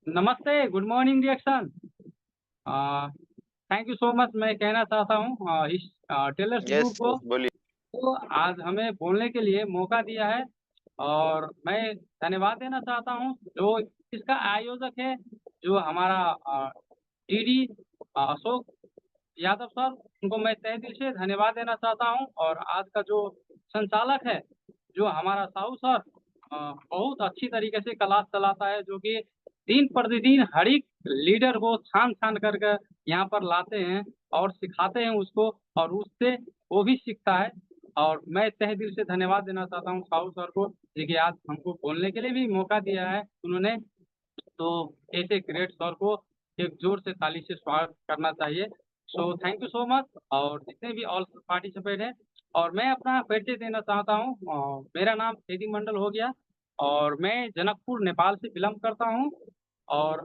नमस्ते, good morning reaction. Thank you so much. मैं कहना चाहता हूँ इस टेलर्स यस, ग्रुप को यस, बोलिए। तो आज हमें बोलने के लिए मौका दिया है और मैं धन्यवाद देना चाहता हूँ जो इसका आयोजक है, जो हमारा डीडी अशोक यादव सर, उनको मैं तहे दिल से धन्यवाद देना चाहता हूँ। और आज का जो संचालक है, जो हमारा साहू सर, बहुत अच्छी तरीके से क्लास चलाता है, जो कि दिन प्रतिदिन हर एक लीडर को छान-छान करके यहाँ पर लाते हैं और सिखाते हैं उसको और उससे वो भी सीखता है। और मैं तहे दिल से धन्यवाद देना चाहता हूँ साहू सर को, जी कि आज हमको बोलने के लिए भी मौका दिया है उन्होंने। तो ऐसे ग्रेट सर को एक ज़ोर से ताली से स्वागत करना चाहिए। So thank you so much. और जितने भी ऑल पार्टिसिपेट हैं और मैं अपना परिचय देना चाहता हूँ। मेरा नाम सेदी मंडल हो गया और मैं जनकपुर नेपाल से बिलॉन्ग करता हूँ। और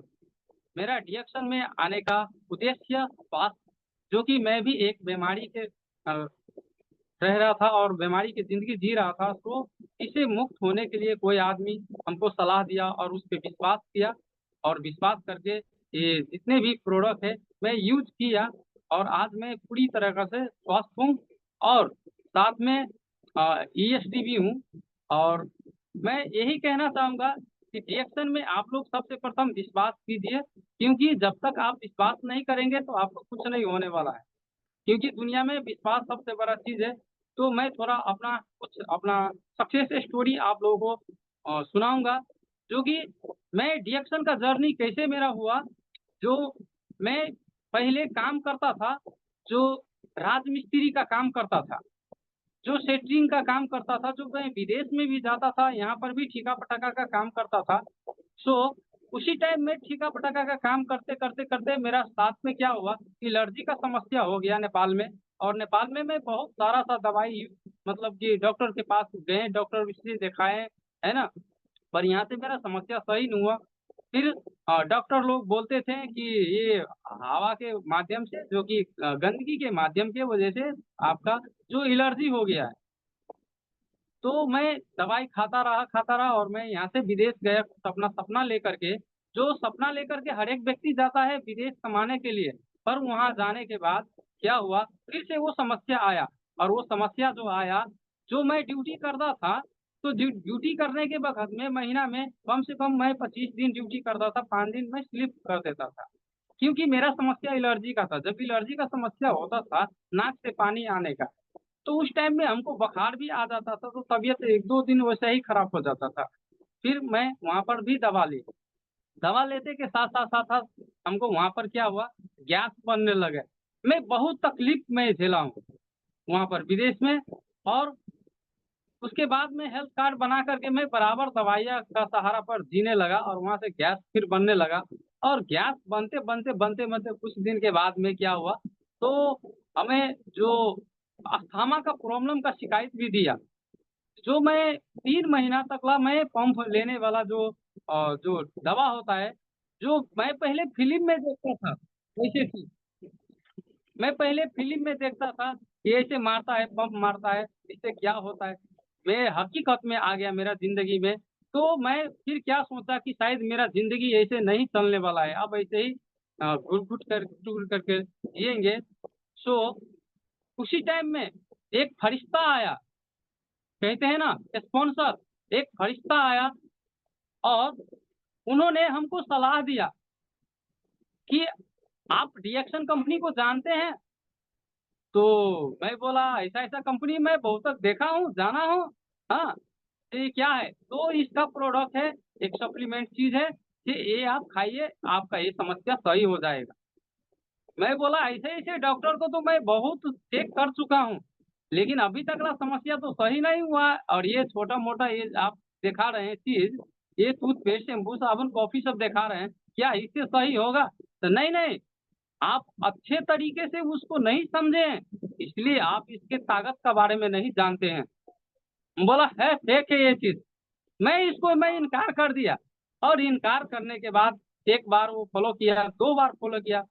मेरा डीएक्शन में आने का उद्देश्य स्वास्थ्य, जो कि मैं भी एक बीमारी के रह रहा था और बीमारी की ज़िंदगी जी रहा था, तो इससे मुक्त होने के लिए कोई आदमी हमको सलाह दिया और उस पे विश्वास किया और विश्वास करके ये जितने भी प्रोडक्ट है, मैं यूज़ किया और आज मैं पूरी तरीक़ा से स्वस्थ हूँ और साथ में ईएसडी भी हूँ। और मैं यही कहना चाहूँगा कि रिएक्शन में आप लोग सबसे प्रथम विश्वास कीजिए, क्योंकि जब तक आप विश्वास नहीं करेंगे, तो आपको कुछ नहीं होने वाला है। क्योंकि दुनिया में विश्वास सबसे बड़ा चीज़ है। तो मैं थोड़ा अपना सक्सेस स्टोरी आप लोगों को सुनाऊँगा, जो कि मैं डीएक्शन का जर्नी कैसे मेरा हुआ। जो मैं पहले काम करता था, जो राजमिस्त्री का काम करता था, जो सेंटरिंग का काम करता था, जो मैं विदेश में भी जाता था, यहाँ पर भी ठीका-पटाखा का काम करता था। सो उसी टाइम में ठीका-पटाखा का काम करते मेरा साथ में क्या हुआ, एलर्जी का समस्या हो गया नेपाल में। और नेपाल में मैं बहुत सारा-सा दवाई, मतलब कि डॉक्टर के पास गए, डॉक्टर से दिखाए, है ना? पर यहाँ से मेरा समस्या सही नहीं हुआ। फिर डॉक्टर लोग बोलते थे कि ये हवा के माध्यम से, जो कि गंदगी के माध्यम के वजह से आपका जो एलर्जी हो गया है। तो मैं दवाई खाता रहा और मैं यहाँ से विदेश गया अपना सपना लेकर के, जो सपना लेकर के हर एक व्यक्ति जाता है विदेश कमाने के लिए। पर वहाँ जाने के बाद क्या हुआ, फिर से वो समस्या आया और वो समस्या जो आया, जो मैं ड्यूटी करता था, तो ड्यूटी करने के वक़्त में महीना में कम से कम मैं 25 दिन ड्यूटी करता था, 5 दिन मैं स्लिप कर देता था। क्योंकि मेरा समस्या एलर्जी का था। जब एलर्जी का समस्या होता था, नाक से पानी आने का, तो उस टाइम में हमको बुखार भी आ जाता था, तो तबीयत 1-2 दिन वैसे ही खराब हो जाता था। फिर मैं वहाँ पर भी दवा ली। दवा लेते के साथ-साथ हमको वहाँ पर क्या हुआ, गैस बनने लगे। मैं बहुत तकलीफ़ में झेला हूँ, वहाँ पर विदेश में। और उसके बाद में हेल्थ कार्ड बना कर के मैं बराबर दवाइयाँ का सहारा पर जीने लगा और वहाँ से गैस फिर बनने लगा। और गैस बनते कुछ दिन के बाद में क्या हुआ, तो हमें जो अस्थमा का प्रॉब्लम का शिकायत भी दिया। जो मैं 3 महीना तकला मैं पंप लेने वाला जो दवा होता है, जो मैं पहले फ़िल्म में देखता था, वैसे थी। मैं पहले फ़िल्म में देखता था, ये ऐसे मारता है, पंप मारता है, इससे क्या होता है? मैं हकीकत में आ गया मेरा ज़िंदगी में, तो मैं फिर क्या सोचा कि शायद मेरा ज़िंदगी ऐसे नहीं चलने वाला है, अब ऐसे ही घुट-घुट कर टूट करके जिएँगे। सो उसी टाइम में एक फरिश्ता आया, कहते हैं ना स्पॉन्सर, एक फरिश्ता आया और उन्होंने हमको सलाह दिया कि आप रिएक्शन कंपनी को जानते हैं? तो मैं बोला ऐसा-ऐसा कंपनी मैं बहुत तक देखा हूँ, जाना हूँ। हाँ, तो ये क्या है? तो इसका प्रोडक्ट है, एक सप्लीमेंट चीज़ है, कि ये आप खाइए, आपका ये समस्या सही हो जाएगा। मैं बोला ऐसे-ऐसे डॉक्टर को तो मैं बहुत चेक कर चुका हूँ, लेकिन अभी तक ना समस्या तो सही नहीं हुआ है। और ये छोटा-मोटा ये आप दिखा रहे हैं चीज़, ये टूथपेस्ट, शैम्पू, साबुन, कॉफ़ी सब दिखा रहे हैं, क्या इससे सही होगा? तो नहीं, आप अच्छे तरीके से उसको नहीं समझे हैं, इसलिए आप इसके ताकत के बारे में नहीं जानते हैं। बोला है फेक है ये चीज़। मैं इनकार कर दिया और इनकार करने के बाद एक बार वो फ़ॉलो किया, 2 बार फ़ॉलो किया।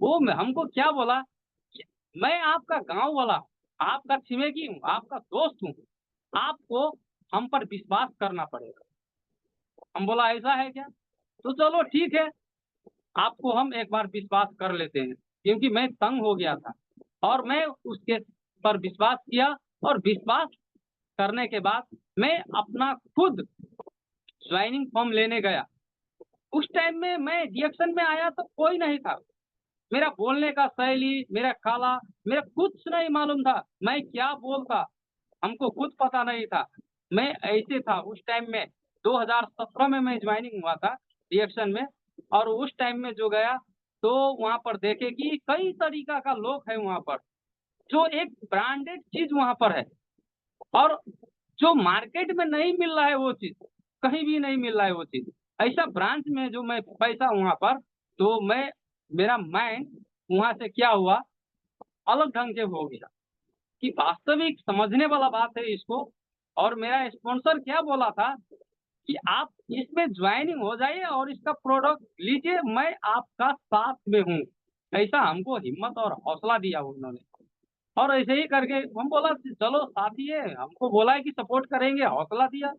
वो म हमको क्या बोला कि मैं आपका गाँव वाला हूँ, आपका छिमेकी हूँ, आपका दोस्त हूँ, आपको हम पर विश्वास करना पड़ेगा। हम बोला ऐसा है क्या? तो चलो ठीक है, आपको हम एक बार विश्वास कर लेते हैं, क्योंकि मैं तंग हो गया था और मैं उसके पर विश्वास किया और विश्वास करने के बाद मैं अपना खुद ज्वाइनिंग फॉर्म लेने गया। उस टाइम में मैं रिएक्शन में आया तो कोई नहीं था। मेरा बोलने का शैली, मेरा काला, मेरा कुछ नहीं मालूम था। मैं क्या बोलता, हमको खुद पता नहीं था। मैं ऐसे था उस टाइम में, 2017 में मैं ज्वाइनिंग हुआ था रिएक्शन में, और उस टाइम में जो गया तो वहाँ पर देखे कि कई तरीका का लोग है वहाँ पर, जो एक ब्रांडेड चीज़ वहाँ पर है और जो मार्केट में नहीं मिल रहा है वो चीज़, कहीं भी नहीं मिल रहा है वो चीज़। ऐसा ब्रांच में जो मैं पैसा वहाँ पर, तो मैं मेरा माइंड वहाँ से क्या हुआ, अलग ढंग से हो गया कि वास्तविक समझने वाला बात है इसको। और मेरा स्पॉन्सर क्या बोला था कि आप इसमें ज्वाइनिंग हो जाइए और इसका प्रोडक्ट लीजिए, मैं आपका साथ में हूँ। ऐसा हमको हिम्मत और हौसला दिया उन्होंने। और ऐसे ही करके हम बोला चलो साथी है, हमको बोला है कि सपोर्ट करेंगे, हौसला दिया।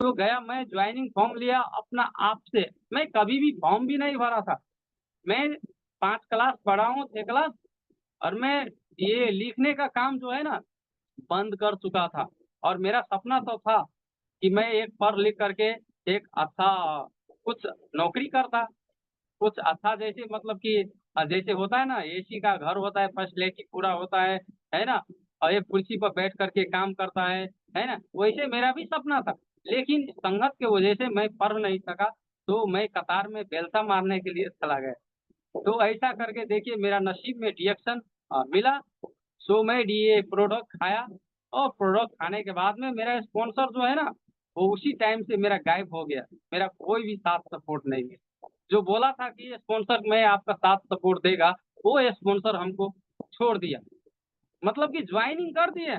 तो गया मैं ज्वाइनिंग फॉर्म लिया अपना आप से। मैं कभी भी फॉर्म भी नहीं भरा था। मैं 5 क्लास पढ़ा हूँ, 6 क्लास, और मैं ये लिखने का काम जो है ना बंद कर चुका था। और मेरा सपना तो था कि मैं एक पढ़ लिख करके एक अच्छा कुछ नौकरी करता, कुछ अच्छा, जैसे मतलब कि जैसे होता है ना एसी का घर होता है, फर्स्ट क्लास पूरा होता है ना? और एक कुर्सी पर बैठ करके काम करता है ना? वैसे मेरा भी सपना था, लेकिन संगत की वजह से मैं पढ़ नहीं सका, तो मैं कतार में बेलचा मारने के लिए चला गया। तो ऐसा करके देखिए मेरा नसीब में रिएक्शन मिला। सो मैं ये प्रोडक्ट खाया, और प्रोडक्ट खाने के बाद में मेरा स्पॉन्सर जो है ना, वो उसी टाइम से मेरा गायब हो गया। मेरा कोई भी साथ सपोर्ट नहीं है। जो बोला था कि स्पॉन्सर मैं आपका साथ सपोर्ट देगा, वो स्पॉन्सर हमको छोड़ दिया। मतलब कि ज्वाइनिंग कर दिए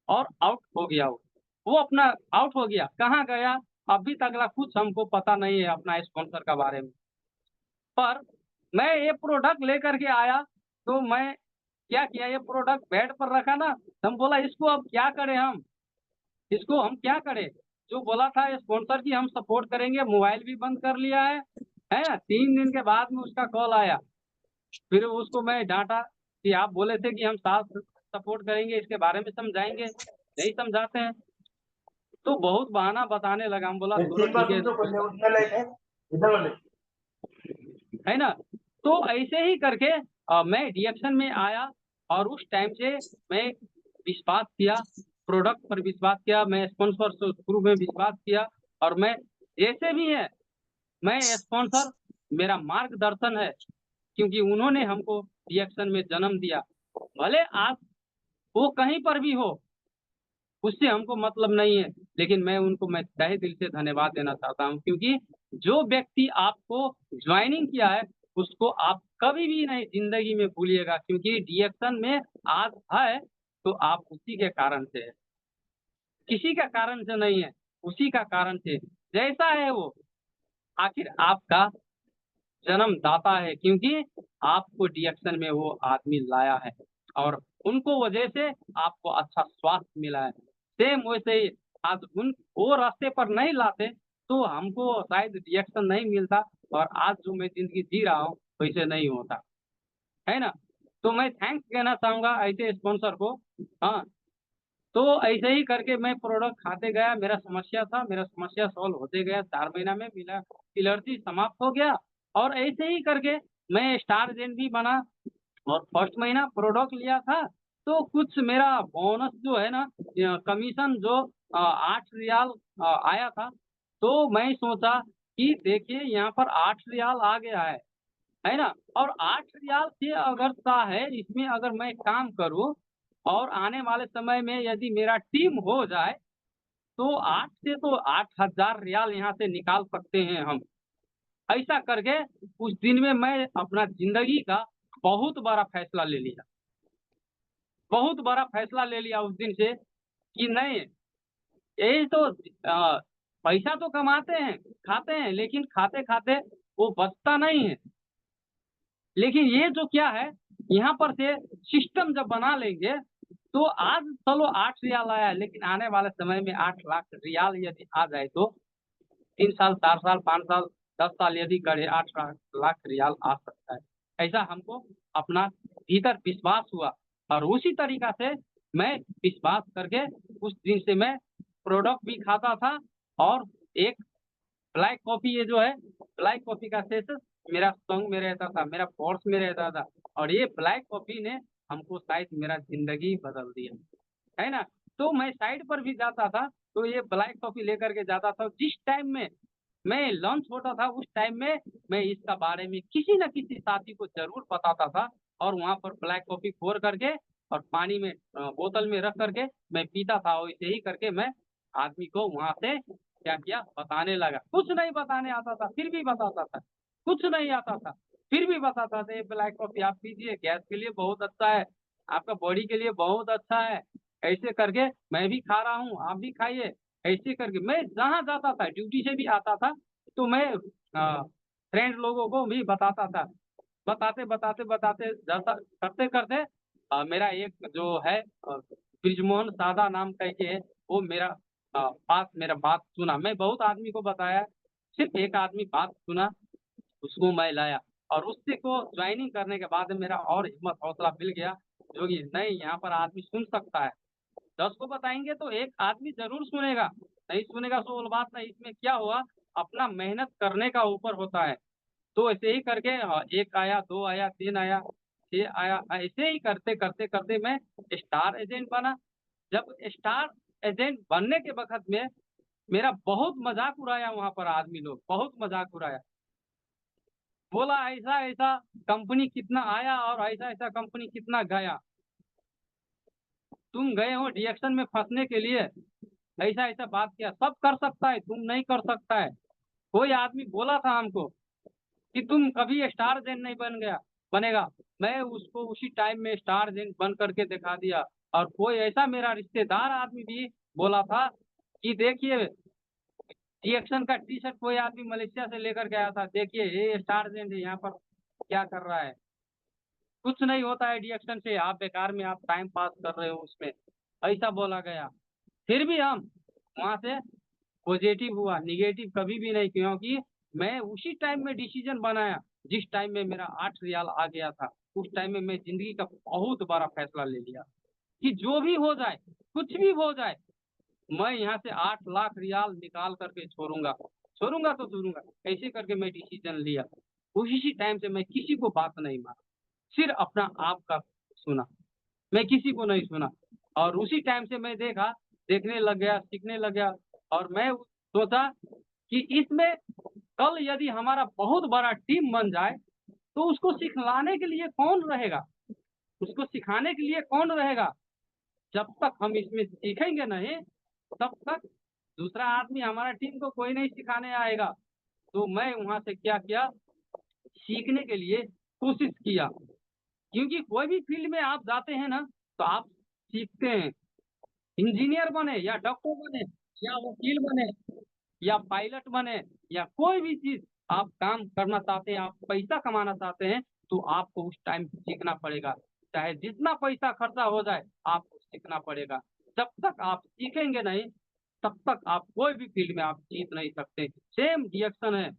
और आउट हो गया वो। वो अपना आउट हो गया, कहाँ गया अभी तक कुछ हमको पता नहीं है अपना स्पॉन्सर का बारे में। पर मैं ये प्रोडक्ट लेकर के आया, तो मैं क्या किया, ये प्रोडक्ट बेड पर रखा ना, तो हम बोला इसको अब क्या करें हम, इसको हम क्या करें? जो बोला था स्पॉन्सर की हम सपोर्ट करेंगे, मोबाइल भी बंद कर लिया है ना? 3 दिन के बाद में उसका कॉल आया। फिर उसको मैं डाँटा कि आप बोले थे कि हम साथ सपोर्ट करेंगे, इसके बारे में समझाएँगे, नहीं समझाते हैं। तो बहुत बहाना बताने लगा, हम बोला चलो ठीक है है ना? तो ऐसे ही करके मैं रिएक्शन में आया, और उस टाइम से मैं विश्वास किया, प्रोडक्ट पर विश्वास किया, मैं स्पॉन्सर से शुरू में विश्वास किया, और मैं जैसे भी है, मैं स्पॉन्सर मेरा मार्गदर्शन है, क्योंकि उन्होंने हमको रिएक्शन में जन्म दिया। भले आज वो कहीं पर भी हो, उससे हमको मतलब नहीं है, लेकिन मैं तहे दिल से धन्यवाद देना चाहता हूँ, क्योंकि जो व्यक्ति आपको जॉइनिंग किया है, उसको आप कभी भी नहीं ज़िंदगी में भूलिएगा, क्योंकि रिएक्शन में आज है, तो आप उसी के कारण से है। किसी का कारण से नहीं है, उसी का कारण से। जैसा है वो, आखिर आपका जन्मदाता है, क्योंकि आपको रिएक्शन में वो आदमी लाया है, और उनको वजह से आपको अच्छा स्वास्थ्य मिला है। सेम वैसे ही आज उन वो रास्ते पर नहीं लाते, तो हमको शायद रिएक्शन नहीं मिलता, और आज जो मैं ज़िंदगी जी रहा हूँ, वैसे नहीं होता, है ना? तो मैं थैंक्स कहना चाहूँगा ऐसे स्पॉन्सर को। हाँ, तो ऐसे ही करके मैं प्रोडक्ट खाते गया, मेरा समस्या सॉल्व होते गया, 4 महीना में मिला एलर्जी समाप्त हो गया, और ऐसे ही करके मैं स्टार एजेंट भी बना, और फर्स्ट महीना प्रोडक्ट लिया था, तो कुछ मेरा बोनस जो है ना, कमीशन जो 8 रियाल आया था, तो मैं सोचा कि देखिए यहाँ पर 8 रियाल आ गया है ना? और 8 रियाल से अगर सा है, इसमें अगर मैं काम करूँ और आने वाले समय में यदि मेरा टीम हो जाए, तो 8 से तो 8,000 रियाल यहाँ से निकाल सकते हैं हम। ऐसा करके उस दिन में मैं अपना ज़िंदगी का बहुत बड़ा फैसला ले लिया। बहुत बड़ा फैसला ले लिया उस दिन से कि नहीं, यही तो पैसा तो कमाते हैं, खाते हैं, लेकिन खाते-खाते वो बचता नहीं है। लेकिन ये जो क्या है, यहाँ पर से सिस्टम जब बना लेंगे, तो आज चलो 8 रियाल आया है, लेकिन आने वाले समय में 8 लाख रियाल यदि आ जाए, तो 3 साल, 4 साल, 5 साल 10 साल यदि गढ़े 8 लाख रियाल आ सकता है। ऐसा हमको अपना भीतर विश्वास हुआ और उसी तरीका से मैं विश्वास करके उस दिन से मैं प्रोडक्ट भी खाता था और एक ब्लैक कॉफ़ी ये जो है, ब्लैक कॉफ़ी का सेशन मेरा सॉन्ग में रहता था, मेरा पर्स में रहता था और ये ब्लैक कॉफ़ी ने हमको शायद मेरा ज़िंदगी बदल दिया, है ना? तो मैं साइट पर भी जाता था, तो ये ब्लैक कॉफ़ी लेकर के जाता था। जिस टाइम में मैं लंच होता था, उस टाइम में मैं इसका बारे में किसी न किसी साथी को ज़रूर बताता था और वहाँ पर ब्लैक कॉफ़ी घोर करके और पानी में बोतल में रख करके मैं पीता था और ऐसे ही करके मैं आदमी को वहाँ से क्या किया बताने लगा। कुछ नहीं बताने आता था, फिर भी बताता था। कुछ नहीं आता था, फिर भी बताता था, "ये ब्लैक कॉफ़ी आप पीजिए, गैस के लिए बहुत अच्छा है, आपका बॉडी के लिए बहुत अच्छा है।" ऐसे करके मैं भी खा रहा हूँ, आप भी खाइए। ऐसे करके मैं जहाँ जाता था, ड्यूटी से भी आता था, तो मैं फ्रेंड लोगों को भी बताता था। बताते जैसा करते-करते मेरा एक जो है बृजमोहन सादा नाम करके है, वो मेरा पास मेरा बात सुना। मैं बहुत आदमी को बताया, सिर्फ़ एक आदमी बात सुना, उसको मैं लाया और उसी को जॉइनिंग करने के बाद मेरा और हिम्मत हौसला मिल गया, जो कि नहीं यहाँ पर आदमी सुन सकता है। 10 को बताएँगे तो एक आदमी ज़रूर सुनेगा, नहीं सुनेगा सो वो बात नहीं, इसमें क्या हुआ अपना मेहनत करने का ऊपर होता है। तो ऐसे ही करके 1 आया, 2 आया, 3 आया, 6 आया, ऐसे ही करते मैं स्टार एजेंट बना। जब स्टार एजेंट बनने के वक़्त में मेरा बहुत मज़ाक उड़ाया वहाँ पर आदमी लोग, बहुत मज़ाक उड़ाया। बोला ऐसा-ऐसा कंपनी कितना आया और ऐसा-ऐसा कंपनी कितना गया। तुम गए हो रिएक्शन में फँसने के लिए, ऐसा-ऐसा बात किया। सब कर सकता है, तुम नहीं कर सकता है। कोई आदमी बोला था हमको कि तुम कभी स्टार एजेंट नहीं बनेगा। मैं उसको उसी टाइम में स्टार एजेंट बन करके दिखा दिया और कोई ऐसा मेरा रिश्तेदार आदमी भी बोला था कि देखिए रिएक्शन का टी-शर्ट कोई आदमी मलेशिया से लेकर के आया था। देखिए ये स्टार एजेंट है यहाँ पर क्या कर रहा है। कुछ नहीं होता है रिएक्शन से, आप बेकार में आप टाइम पास कर रहे हो उसमें, ऐसा बोला गया। फिर भी हम वहाँ से पॉज़िटिव हुआ, नेगेटिव कभी भी नहीं क्योंकि मैं उसी टाइम में डिसीज़न बनाया, जिस टाइम में मेरा 8 रियाल आ गया था। उस टाइम में मैं ज़िंदगी का बहुत बड़ा फैसला ले लिया कि जो भी हो जाए, कुछ भी हो जाए, मैं यहाँ से 8 लाख रियाल निकाल कर के छोड़ूँगा। छोड़ूँगा तो छोड़ूँगा, ऐसे करके मैं डिसीज़न लिया। उसी टाइम से मैं किसी को बात नहीं माना, सिर्फ़ अपना आप का सुना। मैं किसी को नहीं सुना और उसी टाइम से मैं देखने लग गया, सीखने लग गया और मैं सोचा कि इसमें कल यदि हमारा बहुत बड़ा टीम बन जाए, तो उसको सिखलाने के लिए कौन रहेगा? उसको सिखाने के लिए कौन रहेगा? जब तक हम इसमें सीखेंगे नहीं, तब तक दूसरा आदमी हमारा टीम को कोई नहीं सिखाने आएगा। तो मैं वहाँ से क्या किया, सीखने के लिए कोशिश किया। क्योंकि कोई भी फ़ील्ड में आप जाते हैं ना, तो आप सीखते हैं। इंजीनियर बने या डॉक्टर बने या वकील बने या पायलट बने या कोई भी चीज़ आप काम करना चाहते हैं, आप पैसा कमाना चाहते हैं, तो आपको उस टाइम सीखना पड़ेगा। चाहे जितना पैसा खर्चा हो जाए, आपको सीखना पड़ेगा। जब तक आप सीखेंगे नहीं, तब तक आप कोई भी फ़ील्ड में आप जीत नहीं सकते। सेम रिएक्शन है।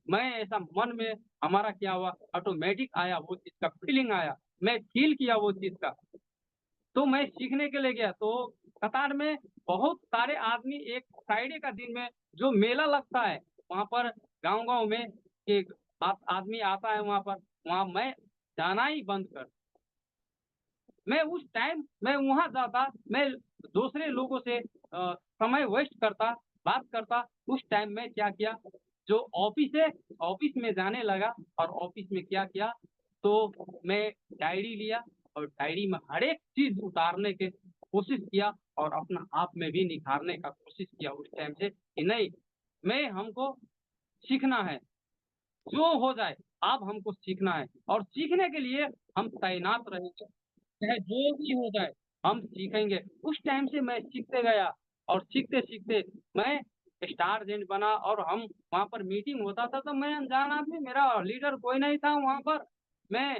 मैं ऐसा मन में हमारा क्या हुआ ऑटोमैटिक आया वो चीज़ का फीलिंग आया। मैं फ़ील किया वो चीज़ का। तो मैं सीखने के लिए गया, तो कतार में बहुत सारे आदमी एक फ्राइडे का दिन में जो मेला लगता है, वहाँ पर गाँव-गाँव में एक आदमी आता है वहाँ पर, वहाँ मैं जाना ही बंद कर मैं उस टाइम मैं वहाँ जाता, मैं दूसरे लोगों से समय वेस्ट करता, बात करता, उस टाइम में क्या किया, जो ऑफ़िस है, ऑफ़िस में जाने लगा और ऑफ़िस में क्या किया, तो मैं डायरी लिया और डायरी में हर एक चीज़ उतारने की कोशिश किया और अपना आप में भी निखारने का कोशिश किया उस टाइम से कि नहीं, मैं हमको सीखना है। जो हो जाए, अब हमको सीखना है और सीखने के लिए हम तैनात रहेंगे। चाहे जो भी हो जाए, हम सीखेंगे। उस टाइम से मैं सीखते गया और सीखते-सीखते मैं स्टार एजेंट बना और हम वहाँ पर मीटिंग होता था तो मैं अनजान आदमी मेरा लीडर कोई नहीं था वहाँ पर। मैं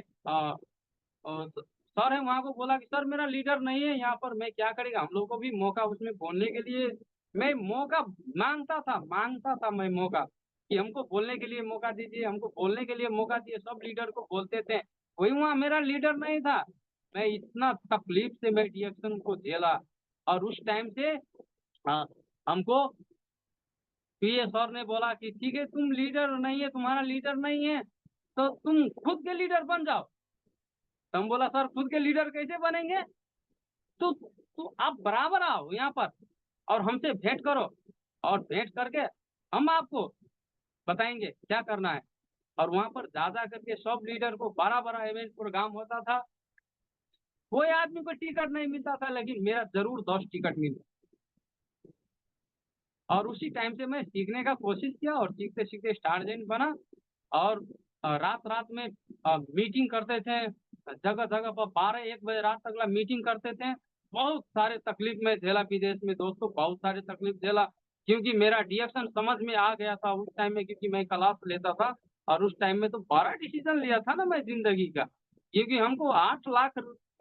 सर है वहाँ को बोला कि सर मेरा लीडर नहीं है यहाँ पर मैं क्या करेगा? हम लोग को भी मौका उसमें बोलने के लिए मैं मौका माँगता था मैं मौका कि हमको बोलने के लिए मौका दीजिए, हमको बोलने के लिए मौका दिए, सब लीडर को बोलते थे। कोई वहाँ मेरा लीडर नहीं था। मैं इतना तकलीफ से मैं डिएक्शन को झेला, और उस टाइम से हमको पीए सर ने बोला कि ठीक है, तुम लीडर नहीं है, तुम्हारा लीडर नहीं है, तो तुम खुद के लीडर बन जाओ। तो हम बोला, सर खुद के लीडर कैसे बनेंगे? तो आप बराबर आओ यहाँ पर और हमसे भेंट करो, और भेंट करके हम आपको बताएंगे क्या करना है। और वहाँ पर ज्यादा करके सब लीडर को बड़ा बड़ा इवेंट प्रोग्राम होता था, कोई आदमी को टिकट नहीं मिलता था, लेकिन मेरा जरूर 10 टिकट मिला। और उसी टाइम से मैं सीखने का कोशिश किया, और सीखते सीखते स्टार एजेंट बना। और रात रात में मीटिंग करते थे, जगह जगह पर 12-1 बजे रात तक मीटिंग करते थे। बहुत सारे तकलीफ में झेला विदेश में दोस्तों, बहुत सारे तकलीफ झेला, क्योंकि मेरा डिएक्शन समझ में आ गया था उस टाइम में, क्योंकि मैं क्लास लेता था। और उस टाइम में तो बड़ा डिसीजन लिया था ना मैं जिंदगी का, क्योंकि हमको 8 लाख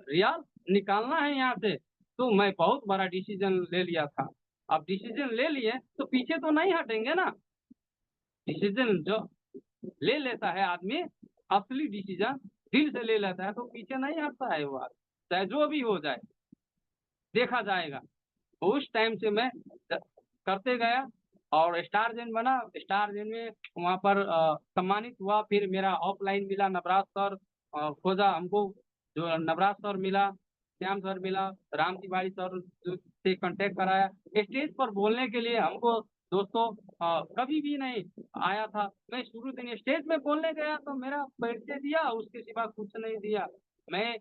रियाल निकालना है यहाँ से। तो मैं बहुत बड़ा डिसीजन ले लिया था। अब डिसीजन ले लिए तो पीछे तो नहीं हटेंगे ना। डिसीजन जो ले लेता है आदमी, असली डिसीजन दिल से ले लेता है, तो पीछे नहीं हटता है वो आदमी, चाहे जो भी हो जाए, देखा जाएगा। उस टाइम से मैं करते गया और स्टार जेन बना। स्टार जेन में वहाँ पर सम्मानित हुआ। फिर मेरा ऑफलाइन मिला, नवराज सर खोजा हमको, जो नवराज सर मिला, श्याम सर मिला, राम तिवारी सर से कांटेक्ट कराया। स्टेज पर बोलने के लिए हमको दोस्तों कभी भी नहीं आया था। मैं शुरू दिन स्टेज में बोलने गया तो मेरा परिचय दिया, उसके सिवा कुछ नहीं दिया। मैं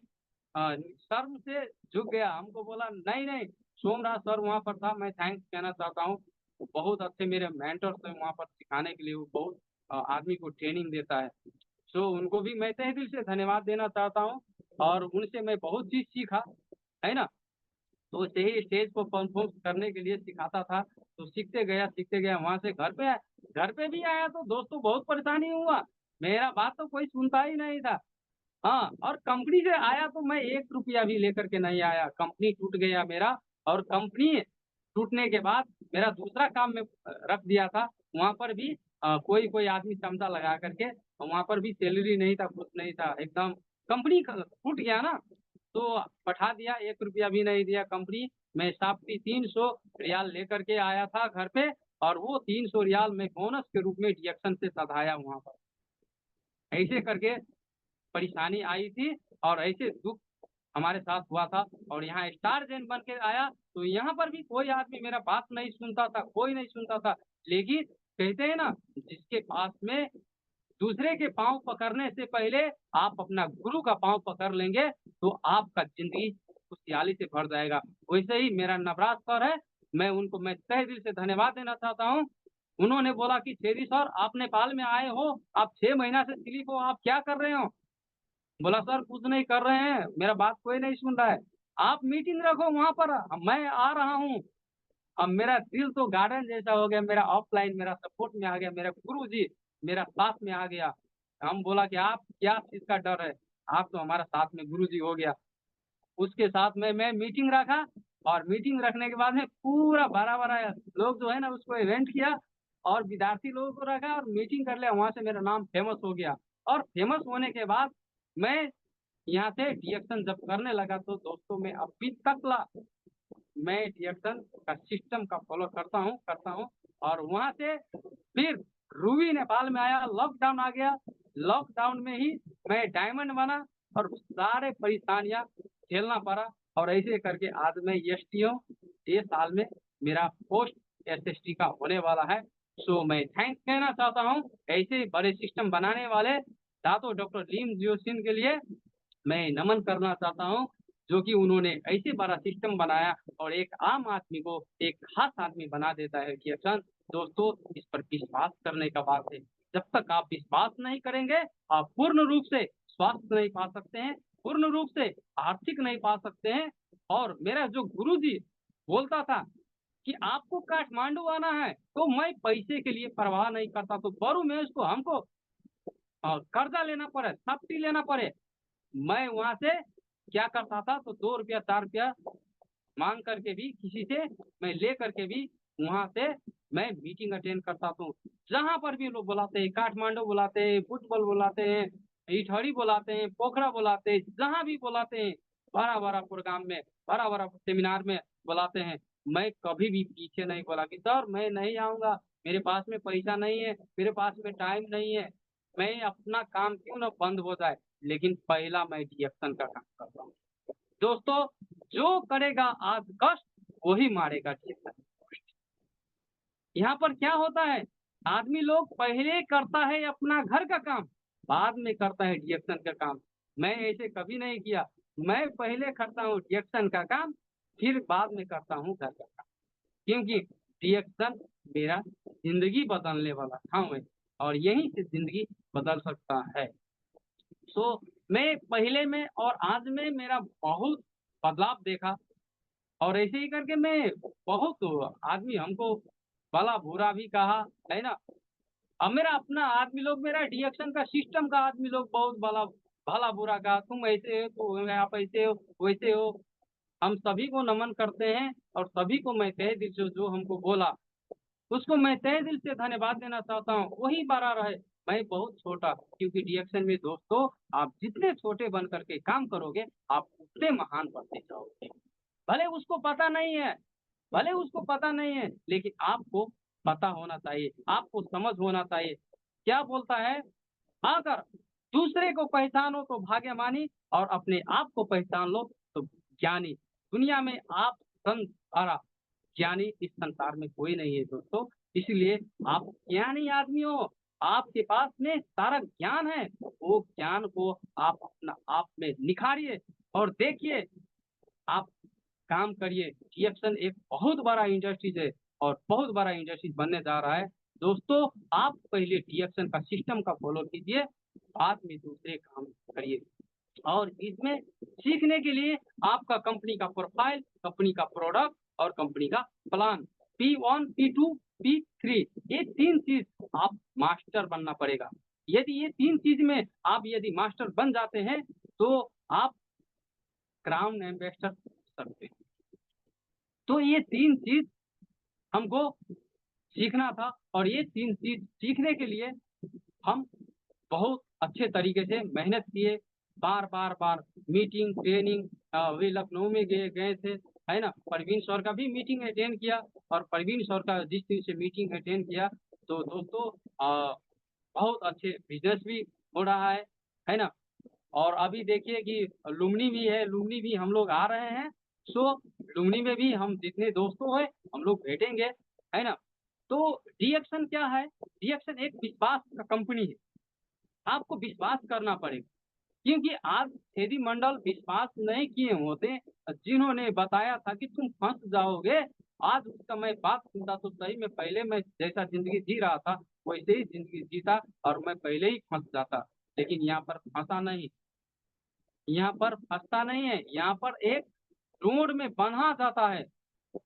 शर्म से झुक गया, हमको बोला नहीं नहीं, सोमराज सर वहाँ पर था, मैं थैंक्स कहना चाहता हूँ। वो बहुत अच्छे मेरे मेंटर थे वहाँ पर सिखाने के लिए, वो बहुत आदमी को ट्रेनिंग देता है। सो उनको भी मैं तहे दिल से धन्यवाद देना चाहता हूँ, और उनसे मैं बहुत चीज सीखा, है ना। तो यही स्टेज को परफॉर्म करने के लिए सिखाता था। तो सीखते गया, वहां से घर पे आया। घर पे भी आया तो दोस्तों बहुत परेशानी हुआ, मेरा बात तो कोई सुनता ही नहीं था। हाँ, और कंपनी से आया तो मैं 1 रुपया भी लेकर के नहीं आया, कंपनी टूट गया मेरा। और कंपनी टूटने के बाद मेरा दूसरा काम में रख दिया था। वहां पर भी कोई कोई आदमी क्षमता लगा करके, वहां पर भी सैलरी नहीं था, कुछ नहीं था, एकदम कंपनी टूट गया ना। तो पठा दिया, 1 रुपया भी नहीं दिया कंपनी। मैं साफी 300 रियाल लेकर के आया था घर पे, और वो 300 रियाल मैं बोनस के रूप में डिडक्शन से सधाया वहां पर। ऐसे करके परेशानी आई थी, और ऐसे दुख हमारे साथ हुआ था। और यहाँ स्टार जैन बन के आया तो यहाँ पर भी कोई आदमी मेरा बात नहीं सुनता था, कोई नहीं सुनता था। लेकिन कहते हैं ना, जिसके पास में दूसरे के पांव पकड़ने से पहले आप अपना गुरु का पांव पकड़ लेंगे, तो आपका जिंदगी खुशहाली से भर जाएगा। वैसे ही मेरा नवराज सर है, मैं तहे दिल से धन्यवाद देना चाहता हूँ। उन्होंने बोला कि छेदी सर, आप नेपाल में आए हो, आप 6 महीना से स्लीप हो, आप क्या कर रहे हो? बोला, सर कुछ नहीं कर रहे हैं, मेरा बात कोई नहीं सुन रहा है, आप मीटिंग रखो वहां पर, मैं आ रहा हूँ। अब मेरा दिल तो गार्डन जैसा हो गया, मेरा ऑफलाइन मेरा सपोर्ट में आ गया, मेरा गुरु जी मेरा साथ में आ गया। हम बोला कि आप क्या चीज का डर है, आप तो हमारा साथ में गुरु जी हो गया। उसके साथ में मैं मीटिंग रखा, और मीटिंग रखने के बाद में पूरा भरा भरा लोग जो है ना, उसको इवेंट किया, और विद्यार्थी लोगों को रखा, और मीटिंग कर लिया। वहां से मेरा नाम फेमस हो गया। और फेमस होने के बाद मैं यहाँ से रिएक्शन जब करने लगा, तो दोस्तों मैं अभी तक मैं रिएक्शन का सिस्टम का फॉलो करता हूँ। और वहां से फिर रूबी नेपाल में आया, लॉकडाउन आ गया, लॉकडाउन में ही मैं डायमंड बना, और सारे परेशानियां झेलना पड़ा। और ऐसे करके आज मैं एसटीओ, ये साल में मेरा पोस्ट एसएसटी का होने वाला है। सो मैं थैंक्स कहना चाहता हूँ ऐसे बड़े सिस्टम बनाने वाले दातो डॉक्टर लीम जियोसिन के लिए। मैं नमन करना चाहता हूँ, जो कि उन्होंने ऐसे बड़ा सिस्टम बनाया, और एक आम आदमी को एक खास आदमी बना देता है कि अच्छा दोस्तों, इस पर विश्वास करने का बात है। जब तक आप विश्वास नहीं करेंगे, आप पूर्ण रूप से स्वास्थ्य नहीं पा सकते हैं, पूर्ण रूप से आर्थिक नहीं पा सकते हैं। और मेरा जो गुरु जी बोलता था कि आपको काठमांडू आना है, तो मैं पैसे के लिए परवाह नहीं करता, तो बरू में उसको हमको कर्जा लेना पड़े, सब्सिडी लेना पड़े, मैं वहां से क्या करता था, तो 2 रुपया 4 रुपया मांग करके भी किसी से मैं ले करके भी वहां से मैं मीटिंग अटेंड करता हूँ, जहाँ पर भी लोग बुलाते हैं, काठमांडू बुलाते हैं, फुटबॉल बुलाते हैं, इटहरी बुलाते हैं, पोखरा बुलाते हैं, जहाँ भी बुलाते हैं, बड़ा-बड़ा प्रोग्राम में, बड़ा-बड़ा सेमिनार में बुलाते हैं, मैं कभी भी पीछे नहीं बोला कि सर मैं नहीं आऊँगा, मेरे पास में पैसा नहीं है, मेरे पास में टाइम नहीं है, मैं अपना काम क्यों ना बंद हो जाए, लेकिन पहला मैं रिएक्शन का काम करता हूँ। दोस्तों, जो करेगा आज कष्ट, वही मारेगा ठीक। यहाँ पर क्या होता है, आदमी लोग पहले करता है अपना घर का काम, बाद में करता है रिएक्शन का काम। मैं ऐसे कभी नहीं किया, मैं पहले करता हूँ रिएक्शन का काम, फिर बाद में करता हूँ घर का काम। क्योंकि रिएक्शन मेरा ज़िंदगी बदलने वाला काम है और यहीं से ज़िंदगी बदल सकता है। सो मैं पहले में और आज में मेरा बहुत बदलाव देखा और ऐसे ही करके मैं बहुत आदमी हमको भला-बुरा भी कहा, है ना? अब मेरा अपना आदमी लोग मेरा रिएक्शन का सिस्टम का आदमी लोग बहुत भला-बुरा कहा, तुम ऐसे हो, तो आप ऐसे हो, वैसे हो। हम सभी को नमन करते हैं और सभी को मैं तहे दिल से जो हमको बोला, उसको मैं तहे दिल से धन्यवाद देना चाहता हूँ, वही बड़ा रहे, मैं बहुत छोटा क्योंकि रिएक्शन में दोस्तों आप जितने छोटे बन कर के काम करोगे, आप उतने महान बनते जाओगे। भले उसको पता नहीं है भले उसको पता नहीं है, लेकिन आपको पता होना चाहिए, आपको समझ होना चाहिए। क्या बोलता है, अगर दूसरे को पहचानो तो भाग्यमानी और अपने आप को पहचान लो तो ज्ञानी। दुनिया में आप संसारा ज्ञानी इस संसार में कोई नहीं है दोस्तों, इसलिए आप ज्ञानी आदमी हो, आपके पास में सारा ज्ञान है, वो ज्ञान को आप अपना आप में निखारिए और देखिए आप काम करिए। जीएसएन एक बहुत बड़ा इंडस्ट्रीज़ है और बहुत बड़ा इंडस्ट्रीज़ बनने जा रहा है। दोस्तों, आप पहले जीएसएन का सिस्टम का फ़ॉलो कीजिए, बाद में दूसरे काम करिए और इसमें सीखने के लिए आपका कंपनी का प्रोफ़ाइल, कंपनी का प्रोडक्ट और कंपनी का प्लान P1, P2, P3 ये 3 चीज़ आप मास्टर बनना पड़ेगा। यदि ये 3 चीज़ में आप यदि मास्टर बन जाते हैं, तो आप क्राउन एम्बेसडर बन सकते हैं। तो ये 3 चीज़ हमको सीखना था और ये 3 चीज़ सीखने के लिए हम बहुत अच्छे तरीके से मेहनत किए, बार मीटिंग, ट्रेनिंग अभी लखनऊ में गए गए थे, है ना? परवीन सर का भी मीटिंग अटेंड किया और परवीन सर का जिस दिन से मीटिंग अटेंड किया, तो दोस्तों बहुत अच्छे बिज़नेस भी हो रहा है ना? और अभी देखिए कि लुम्नी भी है, लुम्नी भी हम लोग आ रहे हैं, सो लुम्नी में भी हम जितने दोस्तों हैं, हम लोग बैठेंगे, है ना? तो रिएक्शन क्या है? रिएक्शन एक विश्वास का कंपनी है, आपको विश्वास करना पड़ेगा, क्योंकि आज यदि मंडल विश्वास नहीं किए होते, जिन्होंने बताया था कि तुम फँस जाओगे, आज उसका मैं बात सुनता तो सही में पहले मैं जैसा ज़िंदगी जी रहा था, वैसे ही ज़िंदगी जीता और मैं पहले ही फँस जाता, लेकिन यहाँ पर फँसा नहीं। यहाँ पर फँसता नहीं है, यहाँ पर एक रोड में बँधा जाता है,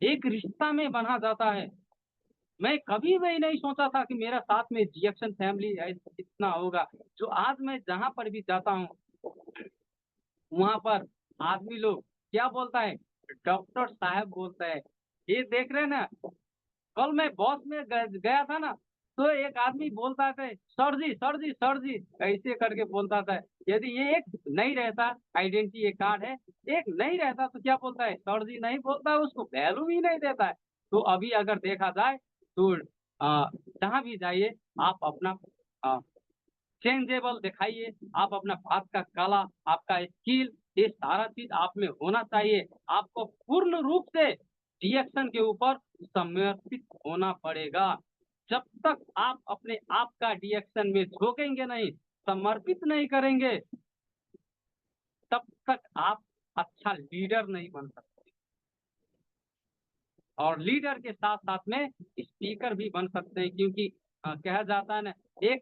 एक रिश्ता में बँधा जाता है। मैं कभी भी नहीं सोचा था कि मेरा साथ में रिएक्शन फैमिली है इतना होगा। जो आज मैं जहाँ पर भी जाता हूँ, वहाँ पर आदमी लोग क्या बोलता है, डॉक्टर साहब बोलता है। ये देख रहे हैं ना, कल मैं बस में गया था ना, तो एक आदमी बोलता था, "सर जी, सर जी, सर जी" ऐसे करके बोलता था। यदि ये एक नहीं रहता, आइडेंटिटी एक कार्ड है, एक नहीं रहता तो क्या बोलता है, सर जी नहीं बोलता है, उसको वैल्यू ही नहीं देता है। तो अभी अगर देखा जाए तो जहाँ भी जाइए आप अपना अ, चेंजेबल दिखाइए, आप अपना बात का कला, आपका स्किल, ये सारा चीज़ आप में होना चाहिए। आपको पूर्ण रूप से रिएक्शन के ऊपर समर्पित होना पड़ेगा। जब तक आप अपने आप का रिएक्शन में झोंकेंगे नहीं, समर्पित नहीं करेंगे, तब तक आप अच्छा लीडर नहीं बन सकते और लीडर के साथ-साथ में स्पीकर भी बन सकते हैं क्योंकि कहा जाता है ना, एक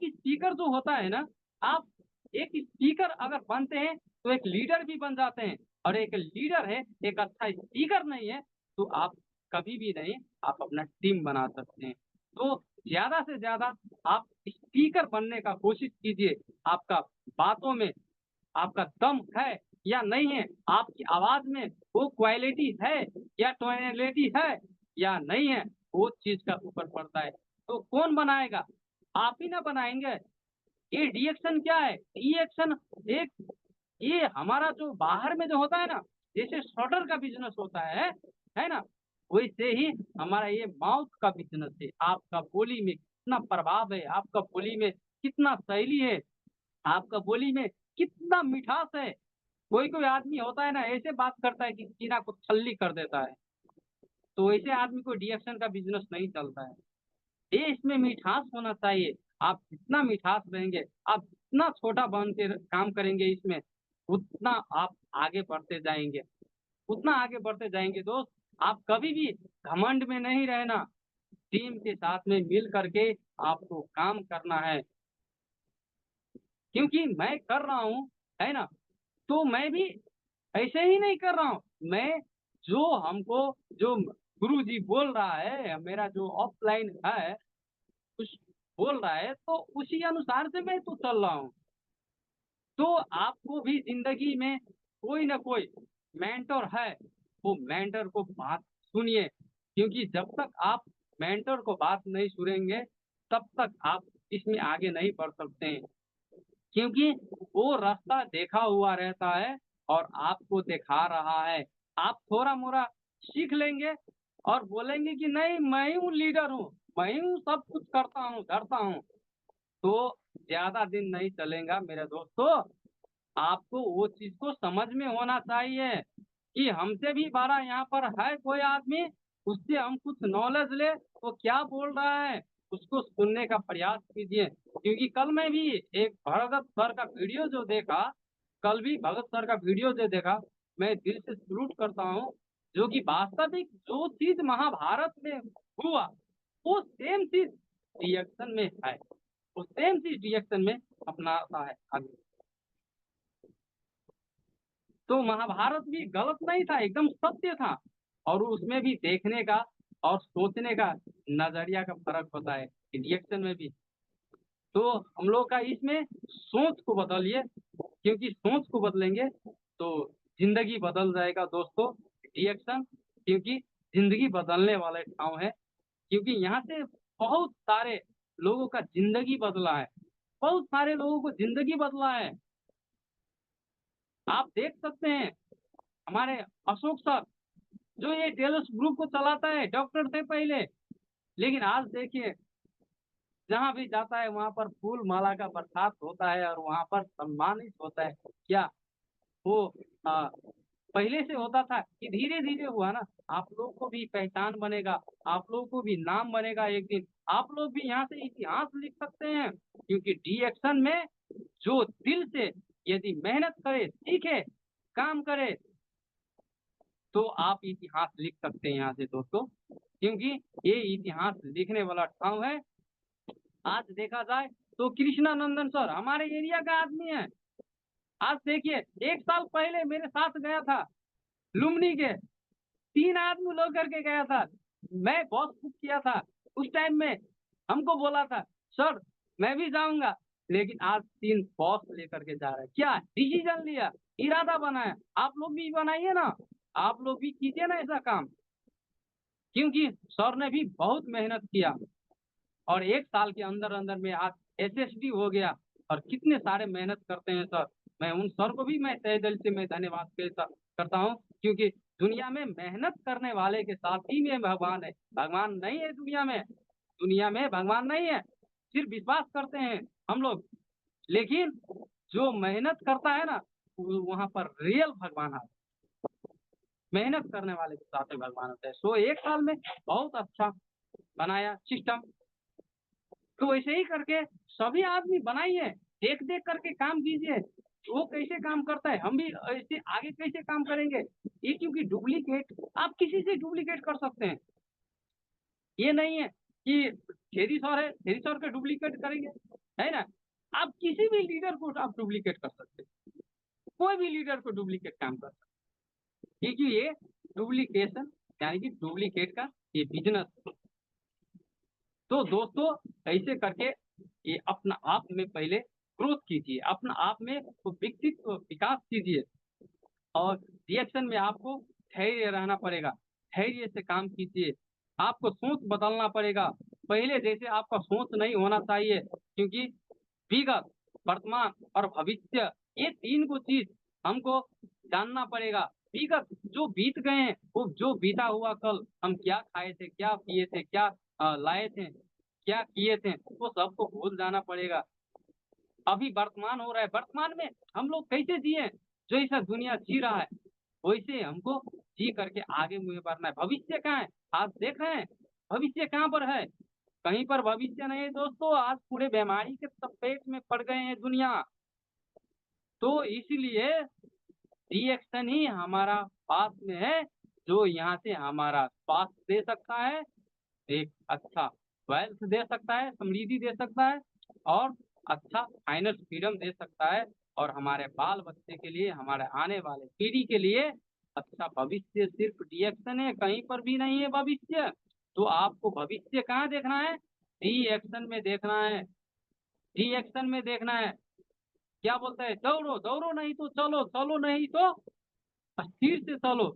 स्पीकर जो होता है ना, आप एक स्पीकर अगर बनते हैं, तो एक लीडर भी बन जाते हैं और एक लीडर है, एक अच्छा स्पीकर नहीं है, तो आप कभी भी नहीं आप अपना टीम बना सकते हैं। तो ज़्यादा से ज़्यादा आप स्पीकर बनने का कोशिश कीजिए, आपका बातों में आपका दम है या नहीं है, आपकी आवाज़ में वो क्वालिटी है या टोनेलिटी है या नहीं है, वो चीज का ऊपर पड़ता है। तो कौन बनाएगा? आप ही ना बनाएंगे। ये डिएक्शन क्या है? डिएक्शन एक, ये हमारा जो बाहर में जो होता है ना, जैसे शटर का बिजनेस होता है ना, वैसे ही हमारा ये माउथ का बिजनेस है। आपका बोली में कितना प्रभाव है, आपका बोली में कितना शैली है, आपका बोली में कितना मिठास है। कोई कोई आदमी होता है ना, ऐसे बात करता है कि कीड़ा को छल्ली कर देता है। तो ऐसे आदमी को डिएक्शन का बिजनेस नहीं चलता है। ये इसमें मिठास होना चाहिए। आप जितना मिठास रहेंगे, आप जितना छोटा बन के काम करेंगे इसमें, उतना आप आगे बढ़ते जाएंगे, उतना आगे बढ़ते जाएंगे दोस्त। आप कभी भी घमंड में नहीं रहना, टीम के साथ में मिल करके आपको काम करना है। क्योंकि मैं कर रहा हूँ, है ना, तो मैं भी ऐसे ही नहीं कर रहा हूँ। मैं जो हमको जो गुरु जी बोल रहा है, मेरा जो ऑफलाइन है कुछ बोल रहा है, तो उसी अनुसार से मैं तो चल रहा हूँ। तो आपको भी जिंदगी में कोई ना कोई मेंटर है, वो मेंटर को बात सुनिए। क्योंकि जब तक आप मेंटर को बात नहीं सुनेंगे, तब तक आप इसमें आगे नहीं बढ़ सकते हैं। क्योंकि वो रास्ता देखा हुआ रहता है और आपको दिखा रहा है। आप थोड़ा मोड़ा सीख लेंगे और बोलेंगे कि नहीं, मैं हूँ लीडर हूँ, मैं हूँ सब कुछ करता हूँ धरता हूँ, तो ज्यादा दिन नहीं चलेगा मेरे दोस्तों। आपको वो चीज को समझ में होना चाहिए कि हमसे भी बड़ा यहाँ पर है कोई आदमी, उससे हम कुछ नॉलेज ले, वो क्या बोल रहा है उसको सुनने का प्रयास कीजिए। क्योंकि कल मैं भी एक भगत सर का वीडियो जो देखा, कल भी भगत सर का वीडियो जो देखा, मैं दिल से सलूट करता हूँ। जो कि वास्तविक जो चीज महाभारत में हुआ, वो सेम चीज रिएक्शन में है, वो सेम चीज रिएक्शन में अपनाता है आदमी। तो महाभारत भी गलत नहीं था, एकदम सत्य था। और उसमें भी देखने का और सोचने का नजरिया का फर्क होता है, रिएक्शन में भी। तो हम लोग का इसमें सोच को बदलिए, क्योंकि सोच को बदलेंगे तो जिंदगी बदल जाएगा दोस्तों। रिएक्शन, क्योंकि जिंदगी बदलने वाले ठाव है। क्योंकि यहाँ से बहुत सारे लोगों का जिंदगी बदला है, बहुत सारे लोगों को जिंदगी बदला है। आप देख सकते हैं हमारे अशोक सर, जो ये टेलर्स ग्रुप को चलाता है, डॉक्टर थे पहले, लेकिन आज देखिए जहां भी जाता है वहां पर फूल माला का बरसात होता है और वहां पर सम्मानित होता है। क्या वो आ, पहले से होता था कि धीरे धीरे हुआ ना? आप लोग को भी पहचान बनेगा, आप लोग को भी नाम बनेगा एक दिन। आप लोग भी यहाँ से इतिहास लिख सकते हैं। क्योंकि डी एक्शन में जो दिल से यदि मेहनत करे, सीखे, काम करे, तो आप इतिहास लिख सकते हैं यहाँ से दोस्तों। क्योंकि ये इतिहास लिखने वाला ठाव है। आज देखा जाए तो कृष्णानंदन सर हमारे एरिया का आदमी है। आज देखिए, एक साल पहले मेरे साथ गया था लुम्बनी के, 3 आदमी लोग करके गया था। मैं बॉस बुक किया था उस टाइम में, हमको बोला था सर मैं भी जाऊंगा। लेकिन आज 3 बॉस लेकर के जा रहे हैं। क्या डिसीजन लिया, इरादा बनाया। आप लोग भी बनाइए ना, आप लोग भी कीजिए ना ऐसा काम। क्योंकि सर ने भी बहुत मेहनत किया और एक साल के अंदर अंदर में आज एसएसडी हो गया। और कितने सारे मेहनत करते हैं सर। मैं उन सर को भी मैं तहे दिल से मैं धन्यवाद करता हूँ। क्योंकि दुनिया में मेहनत करने वाले के साथ ही में भगवान है। भगवान नहीं है दुनिया में, दुनिया में भगवान नहीं है। सिर्फ विश्वास करते हैं हम लोग, लेकिन जो मेहनत करता है ना, वहां पर रियल भगवान है। मेहनत करने वाले के साथ में भगवान होता है। सो एक साल में बहुत अच्छा बनाया सिस्टम। तो ऐसे ही करके सभी आदमी बनाइए, देख देख करके काम कीजिए। वो कैसे काम करता है, हम भी ऐसे आगे कैसे काम करेंगे। ये क्योंकि डुप्लीकेट आप किसी से डुप्लीकेट कर सकते हैं। ये नहीं है कि खेरी सर है, खेरी सर का डुप्लीकेट करेंगे, है ना? आप किसी भी लीडर को आप डुप्लीकेट कर सकते हैं, कोई भी लीडर को डुप्लीकेट काम कर सकते हैं। क्योंकि ये डुप्लीकेशन यानी कि डुप्लीकेट का ये बिजनेस। तो दोस्तों ऐसे करके ये अपना आप में पहले ग्रोथ कीजिए, अपना आप में तो विकसित विकास कीजिए। और रिएक्शन में आपको धैर्य रहना पड़ेगा, धैर्य से काम कीजिए। आपको सोच बदलना पड़ेगा। पहले जैसे आपका सोच नहीं होना चाहिए, क्योंकि विगत, वर्तमान और भविष्य, ये तीन को चीज हमको जानना पड़ेगा। विगत जो बीत गए हैं, वो जो बीता हुआ कल हम क्या खाए थे, क्या पिए थे, क्या लाए थे, क्या किए थे, वो सबको भूल जाना पड़ेगा। अभी वर्तमान हो रहा है, वर्तमान में हम लोग कैसे जिए, जैसा दुनिया जी रहा है वैसे हमको जी करके आगे मुझे बढ़ना है। भविष्य कहाँ है, आज देख रहे हैं भविष्य कहाँ पर है? कहीं पर भविष्य नहीं है दोस्तों। आज पूरे बीमारी के चपेट में पड़ गए हैं दुनिया। तो इसलिए रिएक्शन ही हमारा पास में है, जो यहाँ से हमारा स्वास्थ्य दे सकता है, एक अच्छा वेल्थ दे सकता है, समृद्धि दे सकता है, और अच्छा फाइनल फ्रीडम दे सकता है, और हमारे बाल बच्चे के लिए, हमारे आने वाले पीढ़ी के लिए अच्छा भविष्य सिर्फ रिएक्शन है, कहीं पर भी नहीं है भविष्य। तो आपको भविष्य कहाँ देखना है? रिएक्शन में देखना है, रिएक्शन में देखना है। क्या बोलते हैं, दौड़ो दौड़ो नहीं तो चलो, चलो नहीं तो स्थिर से चलो।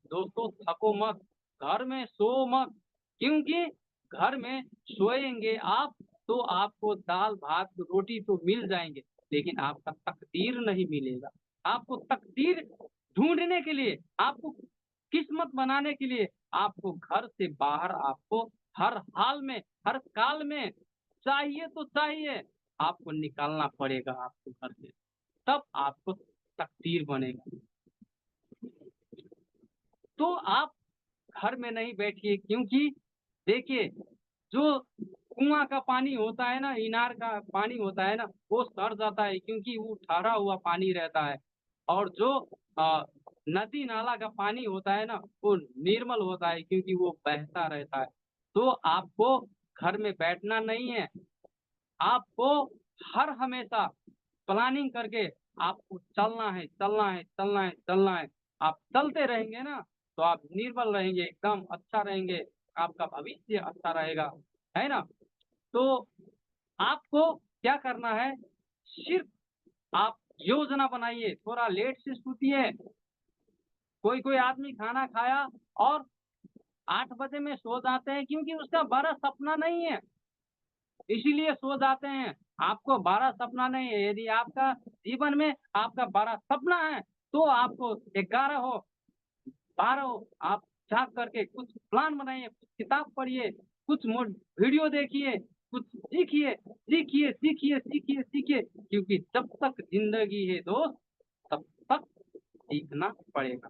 दोस्तों थको मत, घर में सो मत, क्योंकि घर में सोएंगे आप तो आपको दाल भात रोटी तो मिल जाएंगे, लेकिन आपका तकदीर नहीं मिलेगा। आपको तकदीर ढूंढने के लिए, आपको किस्मत बनाने के लिए, आपको घर से बाहर, आपको हर हाल में, हर काल में चाहिए तो चाहिए, आपको निकालना पड़ेगा आपको घर से, तब आपको तकदीर बनेगा। तो आप घर में नहीं बैठिए, क्योंकि देखिए जो कुआं का पानी होता है ना, इनार का पानी होता है ना, वो सड़ जाता है क्योंकि वो ठहरा हुआ पानी रहता है। और जो नदी नाला का पानी होता है ना, वो निर्मल होता है क्योंकि वो बहता रहता है। तो आपको घर में बैठना नहीं है, आपको हर हमेशा प्लानिंग करके आपको चलना है, चलना है, चलना है, चलना है। आप चलते रहेंगे ना, तो आप निर्बल रहेंगे, एकदम अच्छा रहेंगे, आपका भविष्य अच्छा रहेगा, है ना? तो आपको क्या करना है, सिर्फ आप योजना बनाइए, थोड़ा लेट से सोइए। कोई कोई आदमी खाना खाया और 8 बजे में सो जाते हैं, क्योंकि उसका बड़ा सपना नहीं है, इसीलिए सो जाते हैं। आपको बड़ा सपना नहीं है, यदि आपका जीवन में आपका बड़ा सपना है, तो आपको 11 हो, 12 हो, आप जाग करके कुछ प्लान बनाइए, कुछ किताब पढ़िए, कुछ वीडियो देखिए, कुछ सीखिए, सीखिए, सीखिए, सीखिए, सीखिए, क्योंकि जब तक जिंदगी है दोस्त, तब तक सीखना पड़ेगा।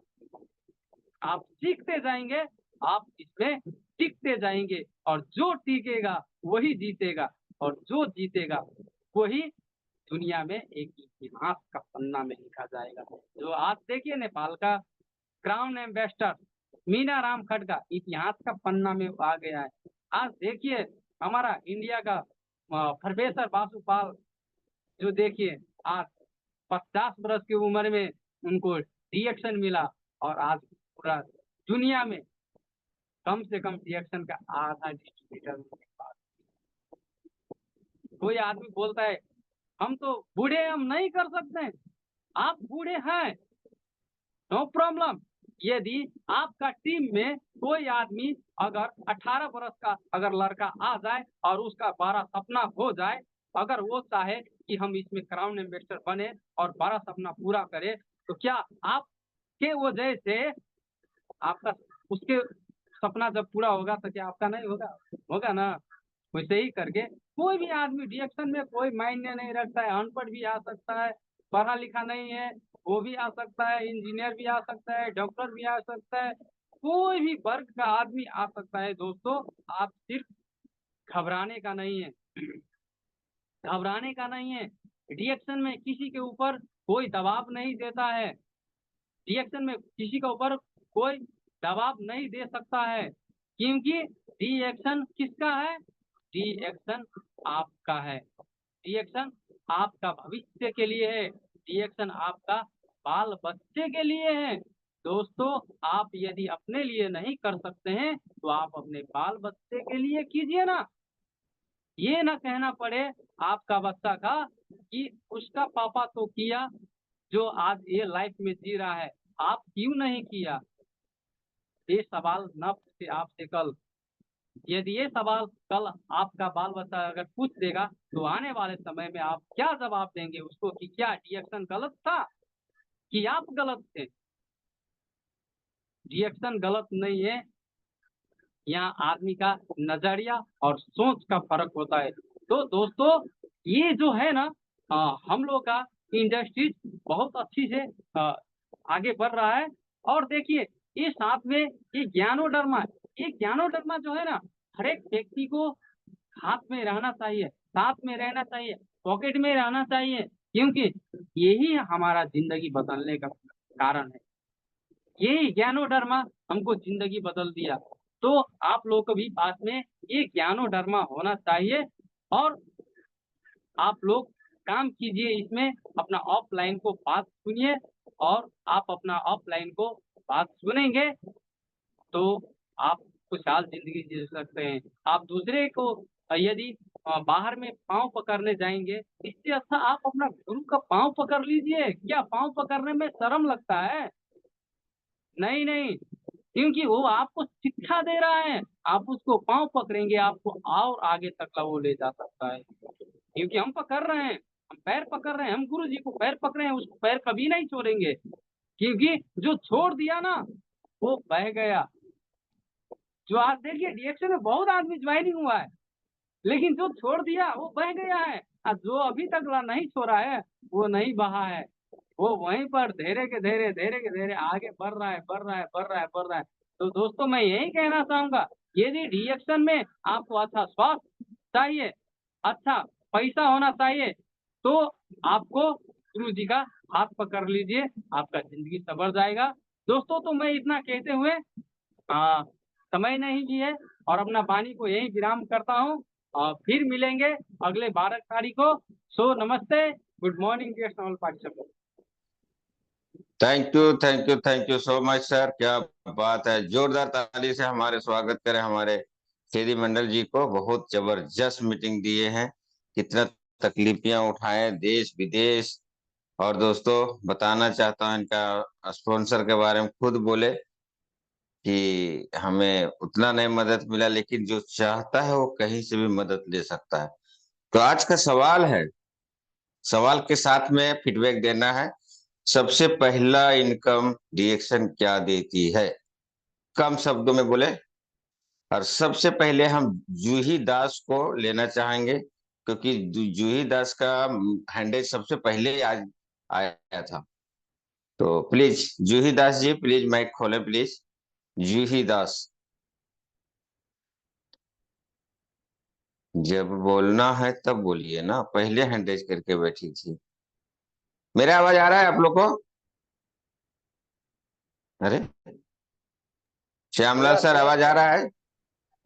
आप सीखते जाएंगे, आप इसमें टिकते जाएंगे, और जो टिकेगा वही जीतेगा, और जो जीतेगा वही दुनिया में एक इतिहास का पन्ना में लिखा जाएगा। जो आज देखिए नेपाल का क्राउन एम्बेसडर मीना राम खड़का इतिहास का पन्ना में आ गया है। आज देखिए हमारा इंडिया का प्रोफेसर बासुपाल, जो देखिए आज 50 वर्ष की उम्र में उनको रिएक्शन मिला, और आज पूरा दुनिया में कम से कम रिएक्शन का आधा डिस्ट्रीब्यूटर उनके पास। कोई आदमी बोलता है हम तो बूढ़े हैं, हम नहीं कर सकते हैं। आप बूढ़े हैं, नो प्रॉब्लम। यदि आपका टीम में कोई आदमी अगर 18 वर्ष का अगर लड़का आ जाए और उसका बड़ा सपना हो जाए, अगर वो चाहे कि हम इसमें क्राउन एम्बेसडर बने और बड़ा सपना पूरा करे, तो क्या आपके वजह से आपका उसके सपना जब पूरा होगा तो क्या आपका नहीं होगा? होगा ना? वैसे ही करके कोई भी आदमी रिएक्शन में कोई मायने नहीं रखता है, अनपढ़ भी आ सकता है, पढ़ा लिखा नहीं है वो भी आ सकता है, इंजीनियर भी आ सकता है, डॉक्टर भी आ सकता है, कोई भी वर्ग का आदमी आ सकता है दोस्तों। आप सिर्फ घबराने का नहीं है, घबराने का नहीं है। रिएक्शन में किसी के ऊपर कोई दबाव नहीं देता है, रिएक्शन में किसी के ऊपर कोई दबाव नहीं दे सकता है, क्योंकि रिएक्शन किसका है? रिएक्शन आपका है, रिएक्शन आपका भविष्य के लिए है, रिएक्शन आपका बाल बच्चे के लिए है। दोस्तों आप यदि अपने लिए नहीं कर सकते हैं, तो आप अपने बाल बच्चे के लिए कीजिए ना। ये ना कहना पड़े आपका बच्चा का कि उसका पापा तो किया, जो आज ये लाइफ में जी रहा है, आप क्यों नहीं किया? ये सवाल न पूछे आपसे कल, यदि ये सवाल कल आपका बाल बच्चा अगर पूछ देगा तो आने वाले समय में आप क्या जवाब देंगे उसको कि क्या रिएक्शन गलत था कि आप गलत थे? रिएक्शन गलत नहीं है, यहाँ आदमी का नजरिया और सोच का फर्क होता है। तो दोस्तों ये जो है ना हम लोग का इंडस्ट्रीज बहुत अच्छी से आगे बढ़ रहा है। और देखिए ये साथ में ये ज्ञानोडर्मा, ये ज्ञानोडर्मा जो है ना हर एक व्यक्ति को हाथ में रहना चाहिए, साथ में रहना चाहिए, पॉकेट में रहना चाहिए, क्योंकि यही हमारा जिंदगी बदलने का कारण है। यही ज्ञानोडर्मा हमको जिंदगी बदल दिया। तो आप लोग को भी पास में ये ज्ञानोडर्मा होना चाहिए और आप लोग काम कीजिए इसमें, अपना ऑफलाइन को बात सुनिए और आप अपना ऑफलाइन को बात सुनेंगे तो आप खुशहाल जिंदगी जी सकते हैं। आप दूसरे को यदि बाहर में पाँव पकड़ने जाएंगे, इससे अच्छा आप अपना गुरु का पाँव पकड़ लीजिए। क्या पाँव पकड़ने में शर्म लगता है? नहीं नहीं, क्योंकि वो आपको शिक्षा दे रहा है, आप उसको पाँव पकड़ेंगे आपको और आगे तक वो ले जा सकता है। क्योंकि हम पकड़ रहे हैं, हम पैर पकड़ रहे हैं, हम गुरु जी को पैर पकड़े हैं, उसको पैर कभी नहीं छोड़ेंगे, क्योंकि जो छोड़ दिया ना वो बह गया। जो आज देखिए रिएक्शन में बहुत आदमी ज्वाइनिंग हुआ है, लेकिन जो छोड़ दिया वो बह गया है, और जो अभी तक नहीं छोड़ा है वो नहीं बहा है, वो वहीं पर धीरे के धीरे आगे बढ़ रहा है, बढ़ रहा है, बढ़ रहा है, बढ़ रहा है। तो दोस्तों मैं यही कहना चाहूंगा, यदि रिएक्शन में आपको अच्छा स्वास्थ्य चाहिए, अच्छा पैसा होना चाहिए, तो आपको गुरु जी का हाथ पकड़ लीजिए, आपका जिंदगी सवर जाएगा। दोस्तों तो मैं इतना कहते हुए समय नहीं लिए और अपना वाणी को यही विराम करता हूँ और फिर मिलेंगे अगले 12 तारीख को। सो नमस्ते, good morning dear all participant. Thank you, thank you, thank you so much sir. क्या बात है, जोरदार ताली से हमारे स्वागत करें हमारे खेदी मंडल जी को। बहुत जबरदस्त मीटिंग दिए हैं, कितना तकलीफियां उठाए देश विदेश। और दोस्तों बताना चाहता हूं इनका स्पॉन्सर के बारे में, खुद बोले कि हमें उतना नहीं मदद मिला, लेकिन जो चाहता है वो कहीं से भी मदद ले सकता है। तो आज का सवाल है, सवाल के साथ में फीडबैक देना है। सबसे पहला इनकम रिएक्शन क्या देती है? कम शब्दों में बोले। और सबसे पहले हम जूही दास को लेना चाहेंगे, क्योंकि जूही दास का हैंडल सबसे पहले आज आया था। तो please Juhi Das ji, please mic खोलें प्लीज। जूही दास, जब बोलना है तब बोलिए ना, पहले हैंडेज करके बैठी थी। मेरा आवाज आ रहा है आप लोग को? अरे श्यामलाल यस सर, यस आवाज आ सर, रहा है?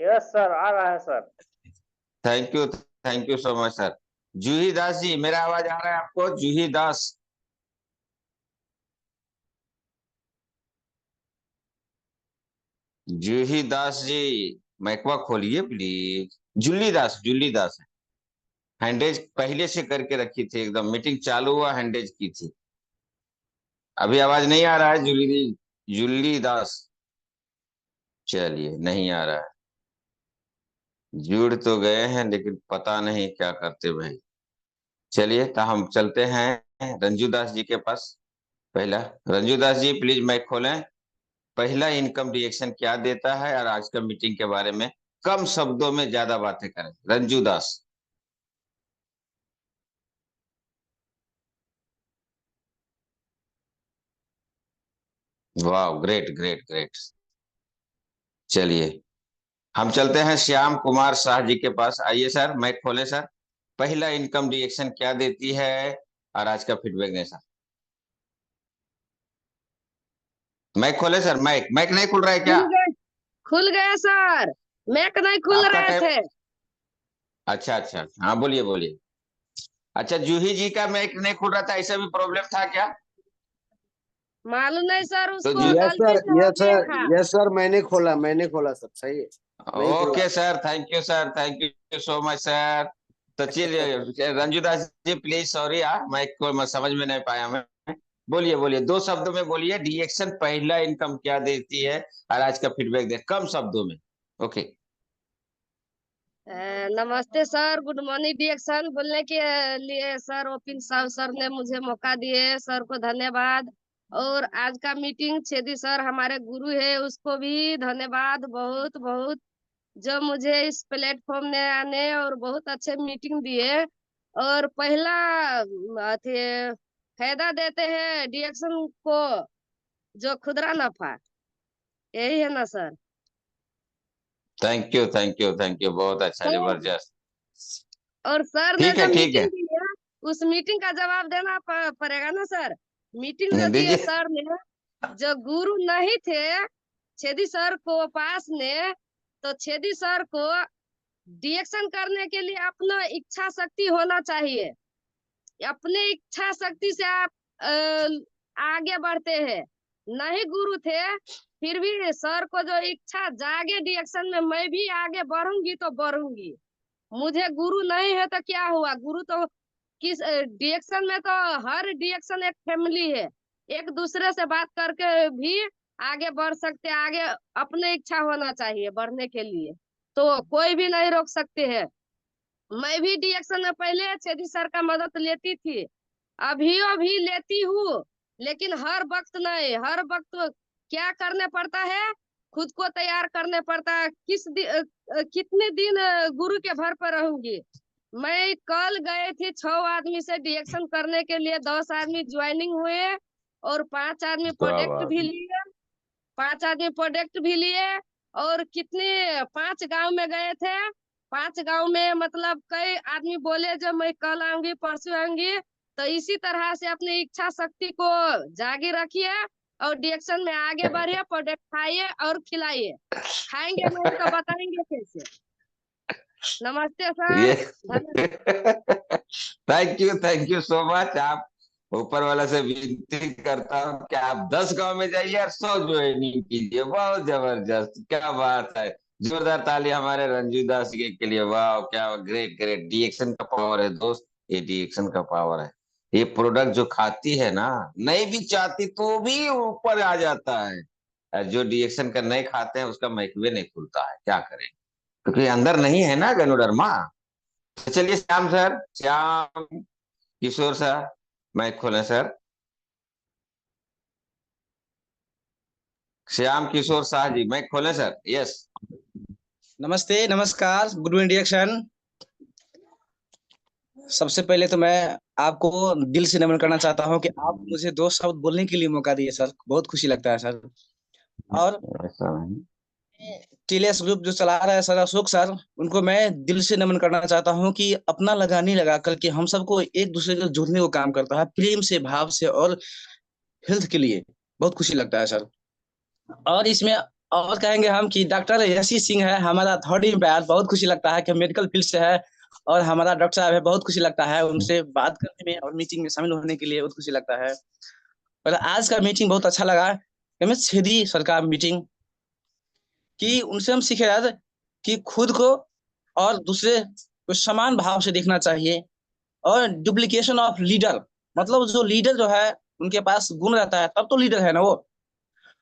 यस सर, आ रहा है sir. Thank you so much sir. Juhi Das ji, मेरा आवाज आ रहा है आपको? जूही दास, जूही दास जी, माइकवा खोलिए प्लीज। जुल्ली दास, जुल्ली दास है। हैंडेज पहले से करके रखी थी, एकदम मीटिंग चालू हुआ हैंडेज की थी। अभी आवाज नहीं आ रहा है जुल्ली, जुल्ली दास? चलिए, नहीं आ रहा है। जुड़ तो गए हैं लेकिन पता नहीं क्या करते भाई। चलिए तो हम चलते हैं रंजू दास जी के पास। पहला, रंजू दास जी प्लीज माइक खोलें। पहला इनकम रिएक्शन क्या देता है और आज का मीटिंग के बारे में कम शब्दों में ज्यादा बातें करें, रंजू दास। वाह, ग्रेट ग्रेट ग्रेट। चलिए हम चलते हैं श्याम कुमार शाह जी के पास। आइए सर, माइक खोलें सर। पहला इनकम रिएक्शन क्या देती है और आज का फीडबैक दें सर। माइक खोले सर, माइक माइक नहीं खुल रहा है क्या? खुल गए सर, मैक नहीं खुल आपका रहे टाइम, थे। अच्छा अच्छा, हाँ बोलिए बोलिए। अच्छा, जूही जी का मैक नहीं खुल रहा था, ऐसा भी प्रॉब्लम था क्या? मालूम नहीं सर, तो उसको यस गलती सर, से हो यस गया सर, था। यस सर, मैंने खोला सर, सही है। नहीं खुला। Okay sir, thank you sir, thank you so much sir. तो चलिए रंजू दास जी प्लीज, सॉरी माइक को मैं समझ में नहीं पाया मैं। बोलिए बोलिए, दो शब्दों में बोलिए, रिएक्शन पहला इनकम क्या देती है और आज का फीडबैक दे, कम शब्दों में। ओके। नमस्ते सर, गुड मॉर्निंग डिएक्शन बोलने के लिए सर ओपिन साहब सर ने मुझे मौका दिए, सर को धन्यवाद। और आज का मीटिंग छेदी सर हमारे गुरु है, उसको भी धन्यवाद बहुत बहुत, जो मुझे इस प्लेटफॉर्म में आने और बहुत अच्छे मीटिंग दिए। और पहला अथी फायदा देते हैं डिएक्शन को, जो खुदरा नफा, यही है ना sir. Thank you thank you thank you, बहुत अच्छा, तो जबरदस्त। और सर ने ठीक जो है ठीक है, मीटिंग दी है, उस मीटिंग का जवाब देना पड़ेगा ना सर। मीटिंग जो दिए दीजिए। सर ने, जो गुरु नहीं थे छेदी सर को पास ने, तो छेदी सर को डिएक्शन करने के लिए अपना इच्छा शक्ति होना चाहिए। अपने इच्छा शक्ति से आप आगे बढ़ते हैं। नहीं गुरु थे, फिर भी सर को जो इच्छा जागे डिएक्शन में मैं भी आगे बढ़ूंगी तो बढ़ूंगी। मुझे गुरु नहीं है तो क्या हुआ, गुरु तो किस डिएक्शन में तो हर डिएक्शन एक फैमिली है, एक दूसरे से बात करके भी आगे बढ़ सकते हैं। आगे अपने इच्छा होना चाहिए बढ़ने के लिए, तो कोई भी नहीं रोक सकते हैं। मैं भी डिएक्शन में पहले छेदी सर का मदद लेती थी, अभी लेती हूँ, लेकिन हर वक्त नहीं। हर वक्त क्या करने पड़ता है, खुद को तैयार करने पड़ता है। कितने दिन गुरु के भर पर रहूंगी। मैं कल गए थे 6 आदमी से डिएक्शन करने के लिए, 10 आदमी ज्वाइनिंग हुए और 5 आदमी क्या प्रोडक्ट बात भी है। लिए। 5 आदमी प्रोडक्ट भी लिए। और कितने 5 गांव में गए थे। 5 गांव में मतलब कई आदमी बोले जो मैं कल आऊंगी परसों आऊंगी। तो इसी तरह से अपनी इच्छा शक्ति को जागी रखिए और डिएक्शन में आगे बढ़िए, प्रोडक्ट खाइए और खिलाइए। खाएंगे नहीं तो बताएंगे कैसे। नमस्ते ये सर, धन्यवाद। Thank you so much. आप ऊपर वाला से विनती करता हूँ कि आप 10 गांव में जाइए और 100 ज्वाइनिंग कीजिए। बहुत जबरदस्त, क्या बात है। जोरदार ताली हमारे रंजू दास जी के लिए। वाह, क्या ग्रेट ग्रेट। डिएक्शन का पावर है दोस्त, ये डिएक्शन का पावर है। ये प्रोडक्ट जो खाती है ना, नहीं भी चाहती तो भी ऊपर आ जाता है। और जो डिएक्शन का नहीं खाते हैं उसका महकवे नहीं खुलता है, क्या करें, क्योंकि अंदर नहीं है ना गनुडर्मा। तो चलिए Shyam sir, Shyam Kishore sir, mic खोलें सर। श्याम किशोर शाह जी, माइक खोलें सर। यस। नमस्ते, नमस्कार, गुड मॉर्निंग डिएक्शन। सबसे पहले तो मैं आपको दिल से नमन करना चाहता हूं कि आप मुझे 2 शब्द बोलने के लिए मौका दिए सर, बहुत खुशी लगता है सर। और ऐसा नहीं। टीएलएस ग्रुप जो चला रहा है सर अशोक सर, उनको मैं दिल से नमन करना चाहता हूं कि अपना लगा नहीं लगा करके हम सबको एक दूसरे को जोड़ने को काम करता है, प्रेम से, भाव से और हेल्थ के लिए। बहुत खुशी लगता है सर। और इसमें और कहेंगे हम कि डॉक्टर यशी सिंह है हमारा थर्ड एम्पायर, बहुत खुशी लगता है कि मेडिकल फील्ड से है। और हमारा डॉक्टर साहब है, बहुत खुशी लगता है उनसे बात करने में और मीटिंग में शामिल होने के लिए, बहुत खुशी लगता है। और आज का मीटिंग बहुत अच्छा लगा। एमएस छेदी सर का मीटिंग कि उनसे हम सीखे यार कि खुद को और दूसरे को समान भाव से देखना चाहिए। और डुप्लीकेशन ऑफ लीडर, मतलब जो लीडर जो है उनके पास गुण रहता है तब तो लीडर है ना वो।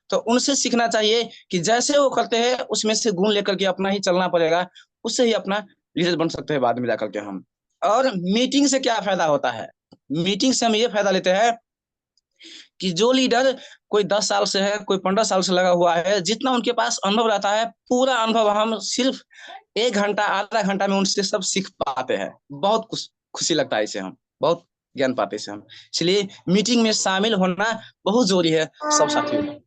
तो उनसे सीखना चाहिए कि जैसे वो करते हैं उसमें से गुण लेकर के अपना ही चलना पड़ेगा, उससे ही अपना लीडर बन सकते हैं बाद में जाकर के हम। और मीटिंग से क्या फायदा होता है, मीटिंग से हम ये फायदा लेते हैं कि जो लीडर कोई 10 साल से है, कोई 15 साल से लगा हुआ है, जितना उनके पास अनुभव रहता है पूरा अनुभव हम सिर्फ 1 घंटा आधा घंटा में उनसे सब सीख पाते हैं। बहुत खुशी लगता है इसे हम बहुत ज्ञान पाते हैं हम। इसलिए मीटिंग में शामिल होना बहुत जरूरी है सब साथियों को।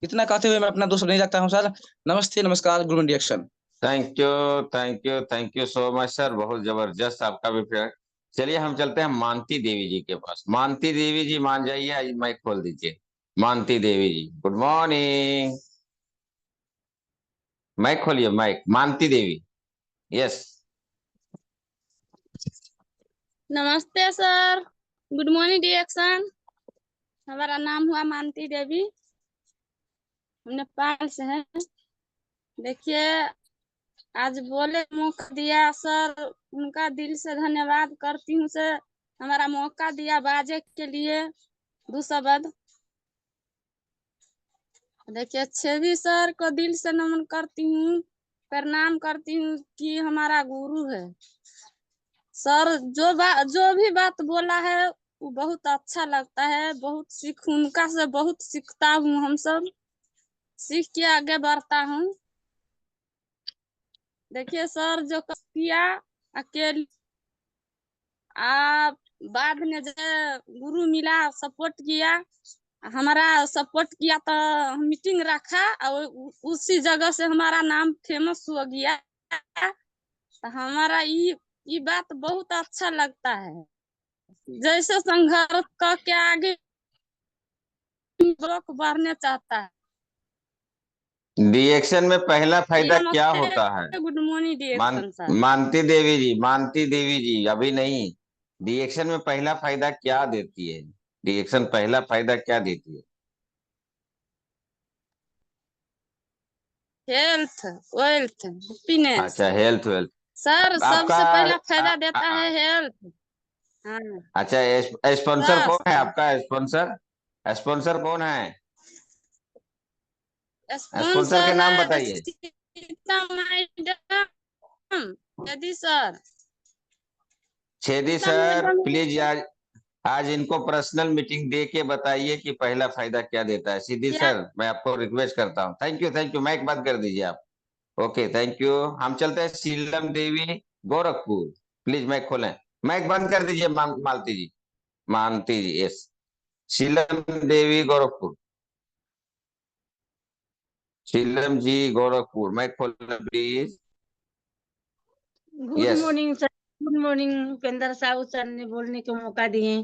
इतना कहते हुए मैं अपना 2 शब्द नहीं रखता हूँ सर। नमस्ते, नमस्कार, गुड मॉर्निंग डिएक्शन। Thank you so much sir, बहुत जबरदस्त आपका भी फेयर। चलिए हम चलते हैं मानती देवी जी के पास। मानती देवी जी मान जाइए, आज माइक खोल दीजिए। मानती देवी जी, गुड मॉर्निंग। माइक खोलिए, माइक, मानती देवी। यस। नमस्ते सर, गुड मॉर्निंग डिएक्शन। हमारा नाम हुआ मानती देवी, हम नेपाल से हैं। देखिए आज बोले मौका दिया सर, उनका दिल से धन्यवाद करती हूँ सर। हमारा मौका दिया बाजे के लिए 2 शब्द। देखिए छेदी सर को दिल से नमन करती हूँ प्रणाम करती हूँ कि हमारा गुरु है सर। जो भी बात बोला है वो बहुत अच्छा लगता है, बहुत सीख उनका से बहुत सीखता हूँ। हम सब सीख के आगे बढ़ता हूँ। देखिए सर, जो किया अकेले आप बाद में जो गुरु मिला सपोर्ट किया, हमारा सपोर्ट किया तो मीटिंग रखा और उसी जगह से हमारा नाम फेमस हो गया। तो हमारा ये बात बहुत अच्छा लगता है। जैसे संघर्ष करके आगे लोग बढ़ने चाहता है। डीएक्शन में पहला फायदा क्या होता है? गुड मॉर्निंग डिएक्शन सर। मानती देवी जी अभी नहीं। डीएक्शन में पहला फायदा क्या देती है? डीएक्शन पहला फायदा क्या देती है? Health, wealth, happiness. अच्छा, हेल्थ वेल्थ। सर आपका सबसे पहला फायदा देता है हेल्थ। हाँ अच्छा, स्पॉन्सर सर, कौन है आपका? स्पॉन्सर कौन है? स्पॉन्सर के स्पॉन्सर नाम है बताइए। सीता मैडम, यदि sir. Chhedi Sita sir madam please आज इनको पर्सनल मीटिंग दे के बताइए कि पहला फायदा क्या देता है। सीधी क्या? सर मैं आपको रिक्वेस्ट करता हूँ। थैंक यू माइक बंद कर दीजिए आप। Okay, thank you. हम चलते हैं शीलम देवी गोरखपुर। प्लीज माइक खोलें। माइक बंद कर दीजिए मानती जी यस। शीलम देवी गोरखपुर। शीलम जी गोरखपुर, माइक खोलें please. Good yes. Morning sir. Good morning. Upendra Sahu sir ने बोलने का मौका दिए।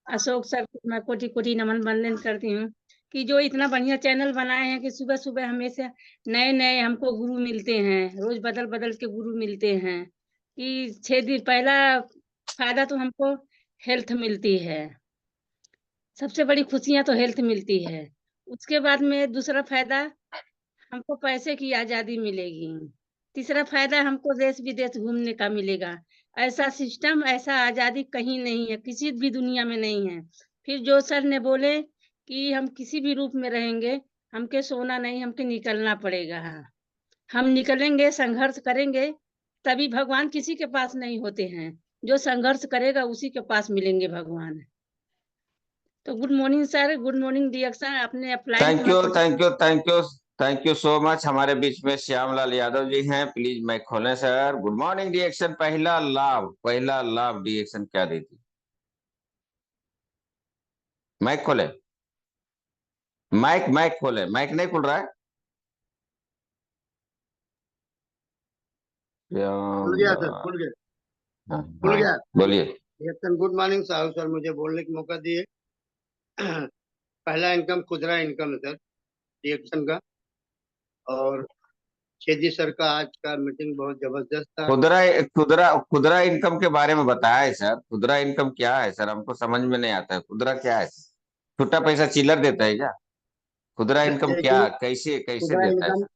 अशोक सर को मैं कोटि कोटि नमन वंदन करती हूँ कि जो इतना बढ़िया चैनल बनाए हैं कि सुबह सुबह हमेशा नए नए हमको गुरु मिलते हैं, रोज बदल बदल के गुरु मिलते हैं। कि 6 दिन पहला फायदा तो हमको हेल्थ मिलती है, सबसे बड़ी खुशियां तो हेल्थ मिलती है। उसके बाद में दूसरा फायदा हमको पैसे की आजादी मिलेगी। तीसरा फायदा हमको देश विदेश घूमने का मिलेगा। ऐसा सिस्टम, ऐसा आजादी कहीं नहीं है, किसी भी दुनिया में नहीं है। फिर जो सर ने बोले कि हम किसी भी रूप में रहेंगे, हमके सोना नहीं, हमके निकलना पड़ेगा। हम निकलेंगे, संघर्ष करेंगे, तभी भगवान किसी के पास नहीं होते हैं। जो संघर्ष करेगा उसी के पास मिलेंगे भगवान। तो good morning sir, good morning डिएक्शन। अपने upline thank you so much. हमारे बीच में श्यामलाल यादव जी हैं। प्लीज माइक खोलें सर। गुड मॉर्निंग डीएक्शन। पहला लाभ डीएक्शन क्या देती? माइक खोले। माइक खोले। माइक नहीं खुल रहा है। खुल गया सर, खुल गया, खुल गया। बोलिए। गुड मॉर्निंग साहू सर, मुझे बोलने का मौका दिए। पहला इनकम खुदरा इनकम है सर, रिएक्शन का। और छेदी सर का आज का मीटिंग बहुत जबरदस्त था। खुदरा इनकम के बारे में बताया है सर। खुदरा इनकम क्या है सर? हमको समझ में नहीं आता है। खुदरा क्या है? छोटा पैसा चिल्लर देता है क्या? खुदरा इनकम क्या, देखिए, कैसे कैसे खुदरा देता है इनकम सर?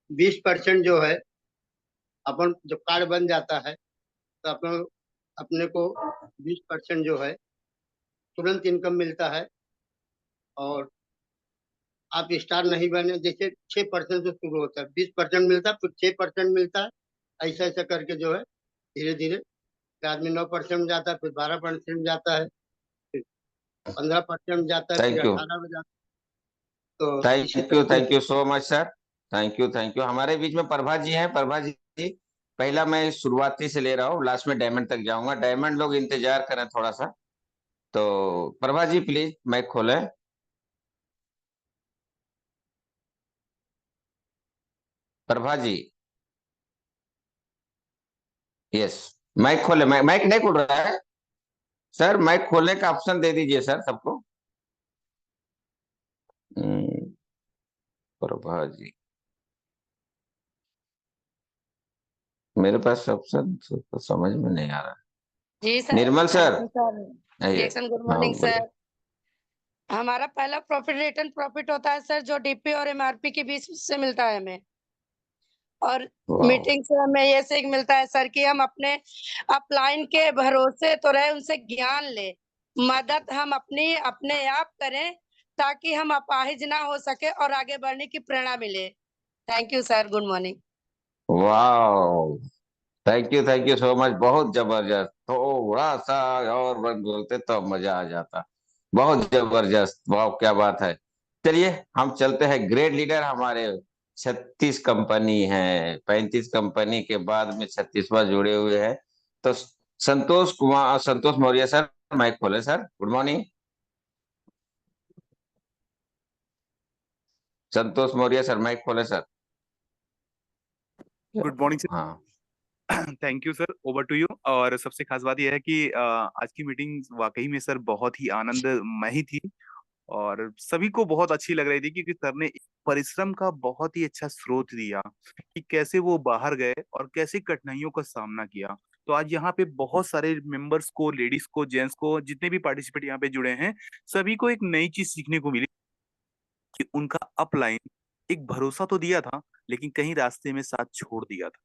20% जो है, अपन जब कार्ड बन जाता है तो अपन अपने को 20% जो है तुरंत इनकम मिलता है। और आप स्टार नहीं बने, जैसे 6% से शुरू होता है, 20% मिलता है, फिर 6% मिलता है। ऐसा ऐसा करके जो है धीरे धीरे आदमी 9% जाता है, फिर 12% जाता है, फिर 15% जाता है, फिर थैंक यू 18 में जाता है। तो इसी तरीके thank you so much sir. Thank you. हमारे बीच में प्रभा जी हैं। प्रभा जी, पहला मैं शुरुआती से ले रहा हूँ, लास्ट में डायमंड तक जाऊंगा। डायमंड लोग इंतजार करें थोड़ा सा। तो प्रभा जी प्लीज माइक खोलें। प्रभा जी यस। माइक खोले। माइक नहीं खुल रहा है सर। माइक खोलने का ऑप्शन दे दीजिए सर सबको। प्रभा जी, मेरे पास ऑप्शन तो समझ में नहीं आ रहा। जी सर। निर्मल सर सर आइए। डिएक्शन, गुड हाँ मॉर्निंग बोलिए। सर। हमारा पहला प्रॉफिट रिटर्न प्रॉफिट होता है सर, जो डीपी और एमआरपी के बीच से मिलता है हमें। और वाह, मीटिंग से हमें ये सीख मिलता है सर कि हम अपने अपलाइन के भरोसे तो रहे, उनसे ज्ञान ले, मदद हम अपनी अपने आप करें ताकि हम अपाहिज ना हो सके और आगे बढ़ने की प्रेरणा मिले। Thank you sir, good morning. वाह, थैंक यू सो मच, बहुत जबरदस्त। थोड़ा सा और वक्त बोलते तो मजा आ जाता। बहुत जबरदस्त, वाह क्या बात है। चलिए हम चलते हैं, ग्रेट लीडर हमारे 36 कंपनी है, 35 कंपनी के बाद में 36वां जुड़े हुए हैं। तो संतोष मौर्य सर, माइक खोले sir. Good morning Santosh Maurya sir, mic खोले सर। गुड मॉर्निंग हाँ sir. Thank you sir, over to you. और सबसे खास बात यह है कि आज की मीटिंग वाकई में सर बहुत ही आनंदमयी थी और सभी को बहुत अच्छी लग रही थी, क्योंकि सर ने एक परिश्रम का बहुत ही अच्छा स्रोत दिया कि कैसे वो बाहर गए और कैसे कठिनाइयों का सामना किया। तो आज यहाँ पे बहुत सारे मेंबर्स को, लेडीज को, जेंट्स को, जितने भी पार्टिसिपेट यहाँ पे जुड़े हैं, सभी को एक नई चीज सीखने को मिली कि उनका अपलाइन एक भरोसा तो दिया था, लेकिन कहीं रास्ते में साथ छोड़ दिया था,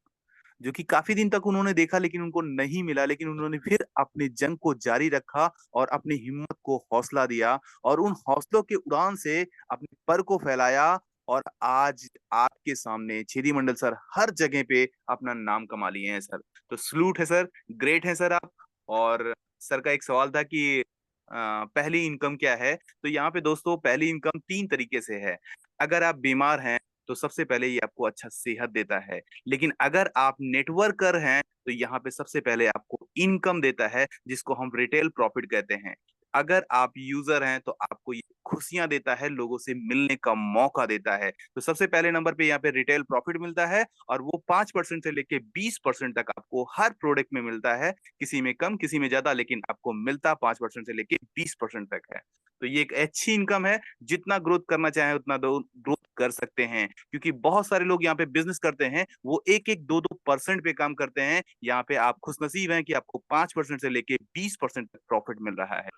जो कि काफी दिन तक उन्होंने देखा लेकिन उनको नहीं मिला। लेकिन उन्होंने फिर अपने जंग को जारी रखा और अपनी हिम्मत को हौसला दिया और उन हौसलों के उड़ान से अपने पर को फैलाया। और आज आपके सामने छेदी मंडल सर हर जगह पे अपना नाम कमा लिए हैं सर। तो सलूट है सर, ग्रेट है सर आप। और सर का एक सवाल था कि पहली इनकम क्या है। तो यहाँ पे दोस्तों पहली इनकम 3 तरीके से है। अगर आप बीमार हैं तो सबसे पहले ये आपको अच्छा सेहत देता है। लेकिन अगर आप नेटवर्कर हैं तो यहाँ पे सबसे पहले आपको इनकम देता है, जिसको हम रिटेल प्रॉफिट कहते हैं। अगर आप यूजर हैं तो आपको ये खुशियां देता है, लोगों से मिलने का मौका देता है। तो सबसे पहले नंबर पे यहाँ पे रिटेल प्रॉफिट मिलता है और वो 5% से लेके 20% तक आपको हर प्रोडक्ट में मिलता है। किसी में कम, किसी में ज्यादा, लेकिन आपको मिलता 5% से लेके 20% तक है। तो ये एक अच्छी इनकम है। जितना ग्रोथ करना चाहे उतना ग्रोथ कर सकते हैं, क्योंकि बहुत सारे लोग यहाँ पे बिजनेस करते हैं, वो 1-1, 2-2% पे काम करते हैं। यहाँ पे आप खुशनसीब हैं कि आपको 5% से लेके 20% तक प्रॉफिट मिल रहा है।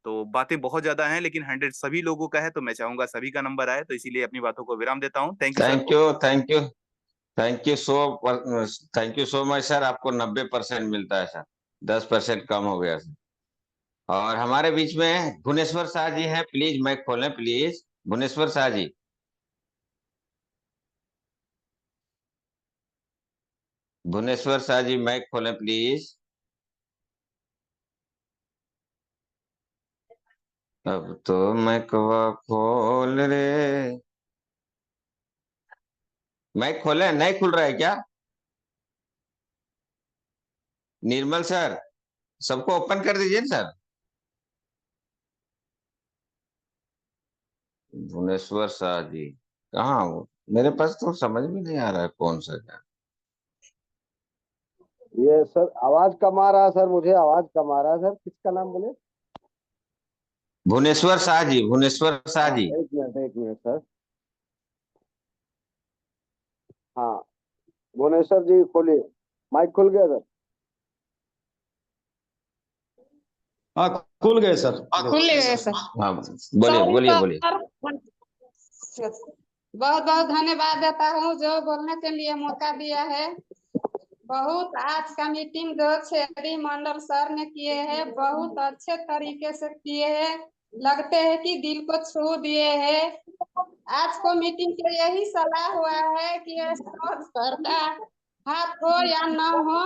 तो बातें बहुत ज्यादा हैं, लेकिन 100 सभी लोगों का है, तो मैं चाहूंगा सभी का नंबर आए। तो इसीलिए अपनी बातों को विराम देता हूँ। Thank you sir. Thank you thank you thank you so thank you so much sir. आपको 90% मिलता है सर, 10% कम हो गया सर। और हमारे बीच में भुवनेश्वर शाह जी हैं, प्लीज माइक खोलें प्लीज। भुवनेश्वर शाह जी, भुवनेश्वर शाह जी माइक खोलें प्लीज। अब तो मैकवा खोल रे, माइक खोले, नहीं खुल रहा है क्या? निर्मल सर, सबको ओपन कर दीजिए ना सर। भुवनेश्वर शाह जी कहाँ हो? मेरे पास तो समझ में नहीं आ रहा है कौन सा है। ये सर आवाज कम आ रहा है सर, मुझे आवाज कम आ रहा है सर। किसका नाम बोले? भुवनेश्वर शाह जी, भुवनेश्वर शाह हाँ, जी। एक मिनट सर। हाँ, भुवनेश्वर जी खोलिए, माइक खुल गया सर। हाँ, खुल गए सर। खुल गए सर। हाँ बोलिए सॉरी बोलिए बोलिए। सर, बहुत बहुत धन्यवाद देता हूँ जो बोलने के लिए मौका दिया है। बहुत आज का मीटिंग जो छेदी मंडल सर ने किए हैं, बहुत अच्छे तरीके से किए हैं। लगते हैं कि दिल को छू दिए हैं। आज को मीटिंग के यही सलाह हुआ है कि सर का हाथ हो या ना हो,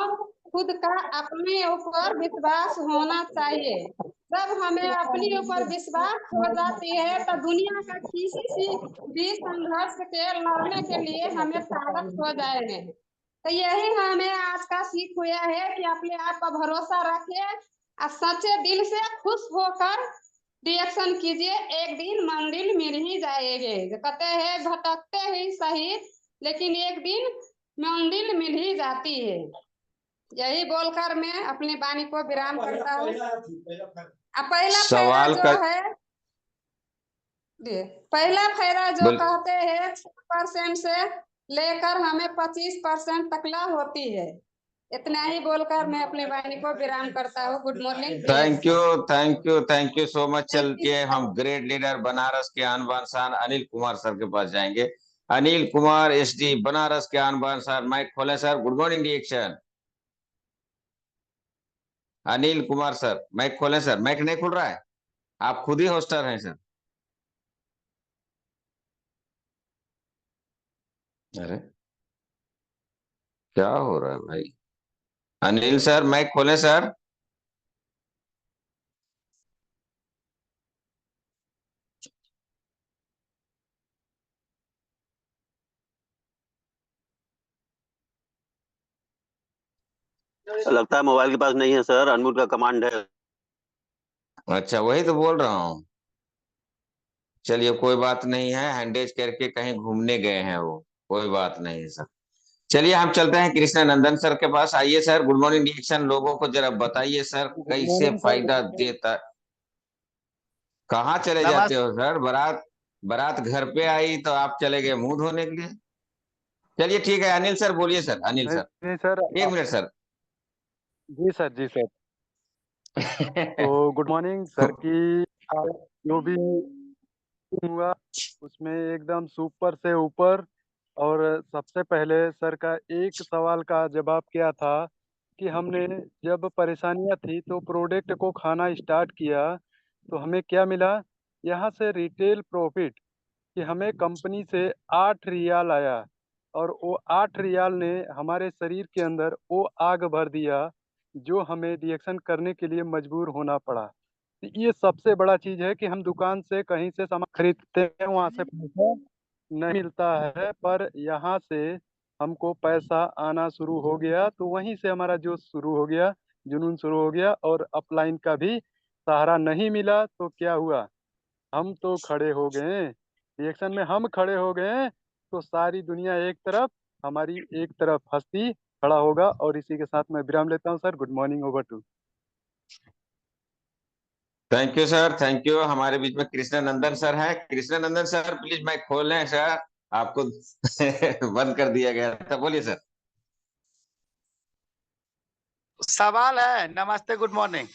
खुद का अपने ऊपर विश्वास होना चाहिए। जब हमें अपने ऊपर विश्वास हो जाती है तो दुनिया का किसी भी संघर्ष के लड़ने के लिए हमें ताकत हो जाएंगे। तो यही हमें आज का सीख हुआ है कि अपने आप पर भरोसा रखिए और सच्चे दिल से खुश होकर रिएक्शन कीजिए। एक दिन मंजिल मिल ही जाएगी। कहते हैं भटकते ही सही, लेकिन एक दिन मंजिल मिल ही जाती है। यही बोलकर मैं अपनी वाणी को विराम करता हूँ। पहला फायदा सवाल जो का है, पहला फायदा जो बोल, कहते हैं 6% से लेकर हमें 25% तकला होती है। इतना ही बोलकर मैं अपनी वाणी को विराम करता हूँ। Good morning. Thank you so much. चल के हम ग्रेट लीडर बनारस के आन बान शान अनिल कुमार सर के पास जाएंगे। अनिल कुमार एसडी बनारस के आन बान शान, माइक खोले sir. Good morning reaction. Anil Kumar sir mic खोले सर। माइक नहीं खुल रहा है, आप खुद ही होस्टर हैं सर। अरे क्या हो रहा है भाई? अनिल सर माइक खोलें सर। लगता है मोबाइल के पास नहीं है सर, अनम्यूट का कमांड है। अच्छा वही तो बोल रहा हूँ। चलिए कोई बात नहीं है, हैंडेज करके कहीं घूमने गए हैं वो, कोई बात नहीं है सर। चलिए हम चलते हैं कृष्ण नंदन सर के पास। आइए सर, गुड मॉर्निंग डिएक्शन लोगों को जरा बताइए सर, गुड कैसे मॉर्निंग सर, गुड फायदा मॉर्निंग। देता। कहाँ चले जाते हो सर? बारात बारात घर पे आई तो आप चले गए मुंह धोने के लिए। चलिए ठीक है, अनिल सर बोलिए सर, अनिल नहीं सर। नहीं सर, एक मिनट सर। जी सर, जी सर। तो गुड मॉर्निंग सर की आज जो भी हुआ उसमें एकदम सुपर से ऊपर। और सबसे पहले सर का एक सवाल का जवाब क्या था कि हमने जब परेशानियां थी तो प्रोडक्ट को खाना स्टार्ट किया तो हमें क्या मिला, यहाँ से रिटेल प्रॉफिट कि हमें कंपनी से 8 रियाल आया। और वो 8 रियाल ने हमारे शरीर के अंदर वो आग भर दिया जो हमें रिएक्शन करने के लिए मजबूर होना पड़ा। तो ये सबसे बड़ा चीज है कि हम दुकान से कहीं से सामान खरीदते हैं, वहां से पैसा नहीं मिलता है, पर यहाँ से हमको पैसा आना शुरू हो गया तो वहीं से हमारा जोश शुरू हो गया, जुनून शुरू हो गया। और अपलाइन का भी सहारा नहीं मिला तो क्या हुआ, हम तो खड़े हो गए। रिएक्शन में हम खड़े हो गए तो सारी दुनिया एक तरफ, हमारी एक तरफ हस्ती खड़ा होगा। और इसी के साथ मैं विराम लेता हूँ sir. Good morning, over to. Thank you sir, thank you. हमारे बीच में कृष्ण नंदन सर हैं। Krishna Nandan sir please mic खोल लें सर, आपको बंद कर दिया गया था, बोलिए सर। सवाल है। नमस्ते, गुड मॉर्निंग।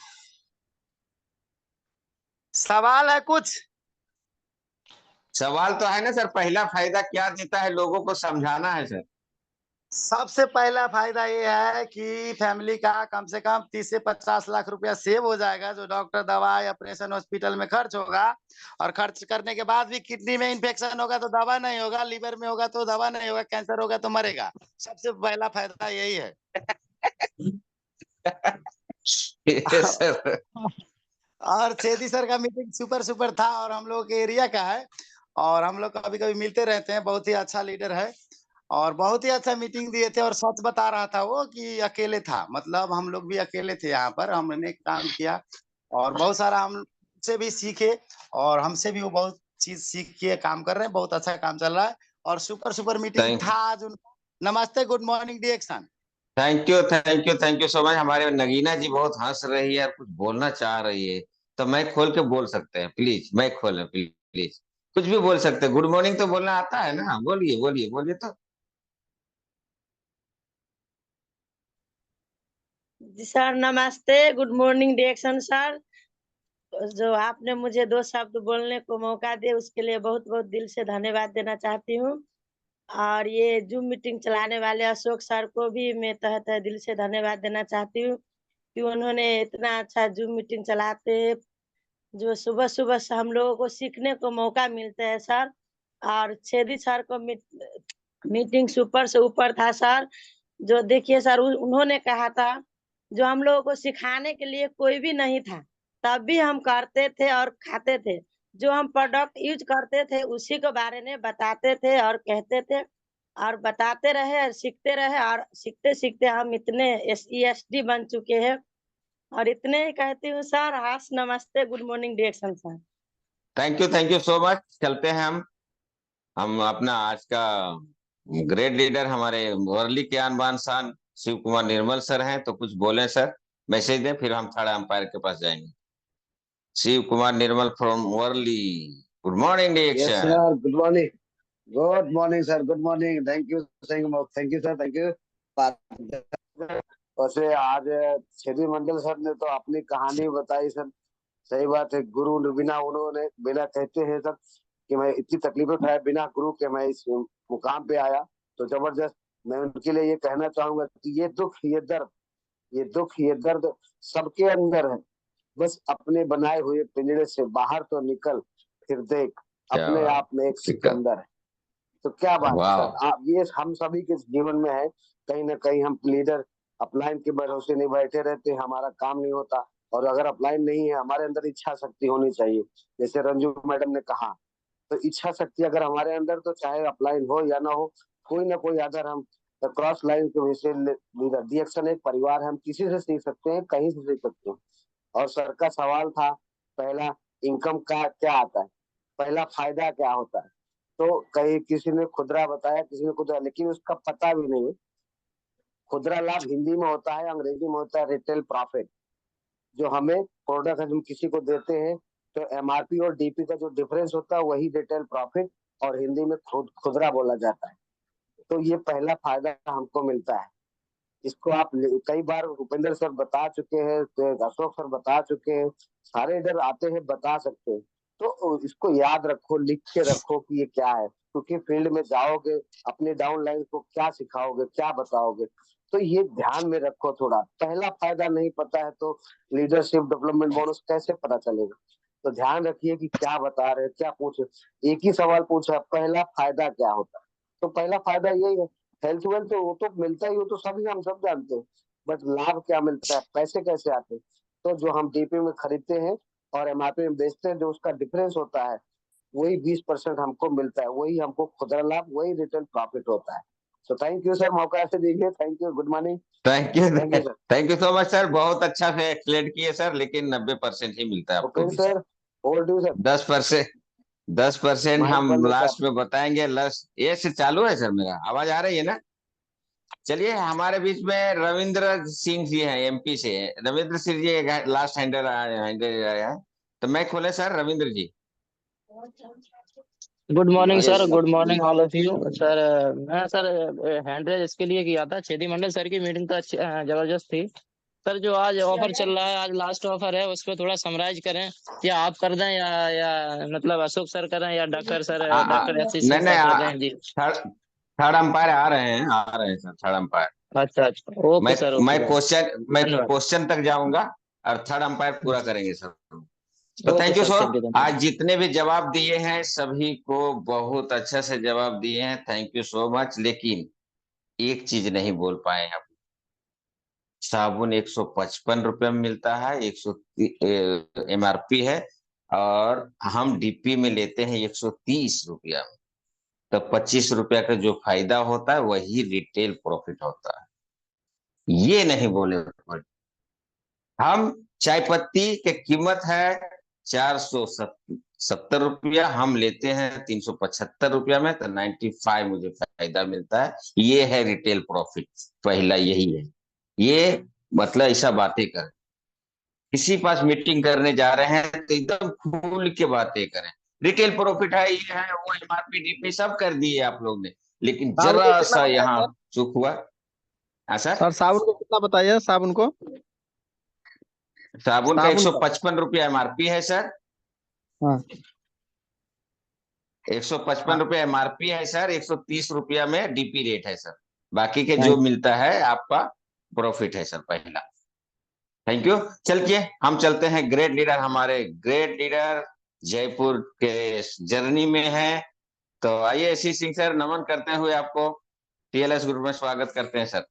सवाल है कुछ? सवाल तो है ना सर, पहला फायदा क्या देता है लोगों को समझाना है सर। सबसे पहला फायदा ये है कि फैमिली का कम से कम 30 से 50 लाख रुपया सेव हो जाएगा, जो डॉक्टर, दवाई, ऑपरेशन, हॉस्पिटल में खर्च होगा। और खर्च करने के बाद भी किडनी में इन्फेक्शन होगा तो दवा नहीं होगा, लीवर में होगा तो दवा नहीं होगा, कैंसर होगा तो मरेगा। सबसे पहला फायदा यही है। सर और छेदी सर का मीटिंग सुपर सुपर था और हम लोग के एरिया का है और हम लोग कभी कभी मिलते रहते हैं। बहुत ही अच्छा लीडर है और बहुत ही अच्छा मीटिंग दिए थे। और सच बता रहा था वो कि अकेले था, मतलब हम लोग भी अकेले थे यहाँ पर, हमने काम किया और बहुत सारा हमसे भी सीखे और हमसे भी वो बहुत चीज सीख के काम कर रहे हैं। बहुत अच्छा काम चल रहा है और सुपर सुपर मीटिंग था आज उनका। नमस्ते, गुड मॉर्निंग डिएक्शन। Thank you, thank you, thank you so much. हमारे नगीना जी बहुत हंस रही है और कुछ बोलना चाह रही है, तो मैं खोल के बोल सकते हैं प्लीज, मैं खोलें प्लीज, कुछ भी बोल सकते हैं। गुड मॉर्निंग तो बोलना आता है ना, बोलिए बोलिए बोलिए तो। जी सर नमस्ते, गुड मॉर्निंग डिएक्शन सर। जो आपने मुझे 2 शब्द बोलने को मौका दिया उसके लिए बहुत बहुत दिल से धन्यवाद देना चाहती हूँ। और ये जूम मीटिंग चलाने वाले अशोक सर को भी मैं तहे तहे दिल से धन्यवाद देना चाहती हूँ कि उन्होंने इतना अच्छा जूम मीटिंग चलाते हैं, जो सुबह सुबह से हम लोगों को सीखने को मौका मिलता है सर। और छेदी सर को मीटिंग सुपर से ऊपर था सर। जो देखिए सर, उन्होंने कहा था जो हम लोगों को सिखाने के लिए कोई भी नहीं था, तब भी हम करते थे और खाते थे। जो हम प्रोडक्ट यूज करते थे उसी के बारे में बताते थे और कहते थे और बताते रहे और सीखते रहे। और सीखते सीखते हम इतने SESD बन चुके हैं। और इतने ही कहती हूँ सर। हास नमस्ते, गुड मॉर्निंग डिएक्शन sir. Thank you so much. चलते हैं हम अपना आज का ग्रेट लीडर हमारे वर्ली के आन बान शान शिव कुमार निर्मल सर हैं, तो कुछ बोले सर, मैसेज दें, फिर हम थर्ड अंपायर के पास जाएंगे। Shiv Kumar Nirmal from Worli, good morning yes डिएक्शन। Sir, good morning. Good morning sir, good morning. Thank you, thank you sir, thank you. वैसे आज छेदी मंडल सर ने तो अपनी कहानी बताई सर। सही बात है, गुरु बिना उन्होंने बिना कहते हैं सर कि मैं इतनी तकलीफें उठाए बिना गुरु के मैं इस मुकाम पे आया, तो जबरदस्त। मैं उनके लिए ये कहना चाहूंगा कि ये दुख, ये दर्द, ये दुख, ये दर्द सबके अंदर है। बस अपने बनाए हुए पिंजरे से बाहर तो निकल, फिर देख क्या अपने आप में एक दिक्कत? सिकंदर है। तो क्या बात है वाह सर। आप ये हम सभी के जीवन में है, कहीं ना कहीं हम लीडर अपलाइन के भरोसे नहीं बैठे रहते, हमारा काम नहीं होता। और अगर अपलाइन नहीं है, हमारे अंदर इच्छा शक्ति होनी चाहिए, जैसे रंजू मैडम ने कहा। तो इच्छा शक्ति अगर हमारे अंदर, तो चाहे अपलाइन हो या ना हो, कोई ना कोई अगर हम क्रॉस लाइन के विषय लीडर डीएक्शन एक परिवार है, हम किसी से सीख सकते हैं, कहीं से सीख सकते हैं। और सर का सवाल था पहला, इनकम का क्या आता है, पहला फायदा क्या होता है। तो कहीं किसी ने खुदरा बताया, किसी ने खुदरा, लेकिन उसका पता भी नहीं। खुदरा लाभ हिंदी में होता है, अंग्रेजी में होता है रिटेल प्रॉफिट। जो हमें प्रोडक्ट हम किसी को देते हैं, तो एमआरपी और डीपी का जो डिफरेंस होता है वही रिटेल प्रॉफिट, और हिंदी में खुदरा बोला जाता है। तो ये पहला फायदा हमको मिलता है। इसको आप कई बार उपेंद्र सर बता चुके हैं, अशोक सर बता चुके हैं, सारे इधर आते हैं बता सकते हैं। तो इसको याद रखो, लिख के रखो कि ये क्या है, क्योंकि फील्ड में जाओगे, अपने डाउन लाइन को क्या सिखाओगे, क्या बताओगे। तो ये ध्यान में रखो थोड़ा। पहला फायदा नहीं पता है तो लीडरशिप डेवलपमेंट बोनस कैसे पता चलेगा। तो ध्यान रखिए कि क्या बता रहे, क्या पूछे। एक ही सवाल पूछा, पहला फायदा क्या होता है। तो पहला फायदा यही है। हेल्थ वेल्थ तो वो तो मिलता ही, वो तो सभी हम सब जानते हैं, बट लाभ क्या मिलता है, पैसे कैसे आते हैं। तो जो हम डीपी में खरीदते हैं और एमआरपी में बेचते हैं, जो उसका डिफरेंस होता है, वही 20% हमको मिलता है, वही हमको खुदरा लाभ, वही रिटेल प्रॉफिट होता है। तो थैंक यू सर, मौका ऐसे दीजिए। Thank you, good morning. Thank you thank you sir. Thank you so much sir, बहुत अच्छा से एक्सप्लेन किए सर, लेकिन 90% ही मिलता है आपको ओके भी sir. Sir, over to sir. 10% mic हम बंद है लास्ट सर। में बताएंगे। लास्ट ये से चालू है सर, मेरा आवाज आ रही है ना। चलिए, हमारे बीच में रविंद्र सिंह जी हैं, एमपी से। रविंद्र सिंह जी लास्ट हैंडल आया है, तो मैं खोले sir Ravindra ji. Good morning yes sir, good morning all of you sir. मैं सर हैंड रेज इसके लिए किया था, छेदी मंडल सर की मीटिंग तो अच्छी जबरदस्त थी सर। जो आज ऑफर चल रहा है, आज लास्ट ऑफर है, उस पर थोड़ा समराइज करें, या आप कर दें या मतलब अशोक सर करें, या डॉक्टर सर, डॉक्टर एस नहीं सिंह नहीं, सर कर दें जी। थर्ड अंपायर आ रहे हैं सर, थर्ड अंपायर। अच्छा अच्छा, ओके सर, मैं ओके सर, धन्यवाद। क्वेश्चन तक जाऊंगा और थर्ड अंपायर पूरा करेंगे सर। तो okay thank you sir, sir. चलिए, आज धन्यवाद। जितने भी जवाब दिए हैं सभी को बहुत अच्छे से जवाब दिए हैं, थैंक यू सो मच। लेकिन एक चीज नहीं बोल पाए आप। साबुन 155 रुपये में मिलता है, 100 एमआरपी है, और हम डीपी में लेते हैं 130 रुपया में। तो 25 रुपया का जो फायदा होता है वही रिटेल प्रॉफिट होता है, ये नहीं बोले। हम चाय पत्ती की कीमत है 470 रुपया, हम लेते हैं 375 रुपया में, तो 95 मुझे फायदा मिलता है। ये है रिटेल प्रॉफिट, पहला यही है। ये मतलब ऐसा बातें कर, किसी पास मीटिंग करने जा रहे हैं तो एकदम खुल के बातें करें। रिटेल प्रॉफिट है, ये है वो, एमआरपी डीपी सब कर दिए आप लोग ने, लेकिन साबुन को जरा कितना सा बताया यहाँ सर? चूक हुआ। हाँ सर, सर साबुन को कितना बताइए, साबुन को? साबुन का साबुन का। 155 रुपया एमआरपी है सर। हाँ 155 रुपया एमआरपी है सर, 130 रुपया में डीपी रेट है सर। बाकी के जो थैंक मिलता है आपका प्रॉफिट है सर, पहला। Thank you. चलिए हम चलते हैं, ग्रेट लीडर, हमारे ग्रेट लीडर जयपुर के जर्नी में है। तो आइए एसी सिंह सर, नमन करते हुए आपको टीएलएस ग्रुप में स्वागत करते हैं sir.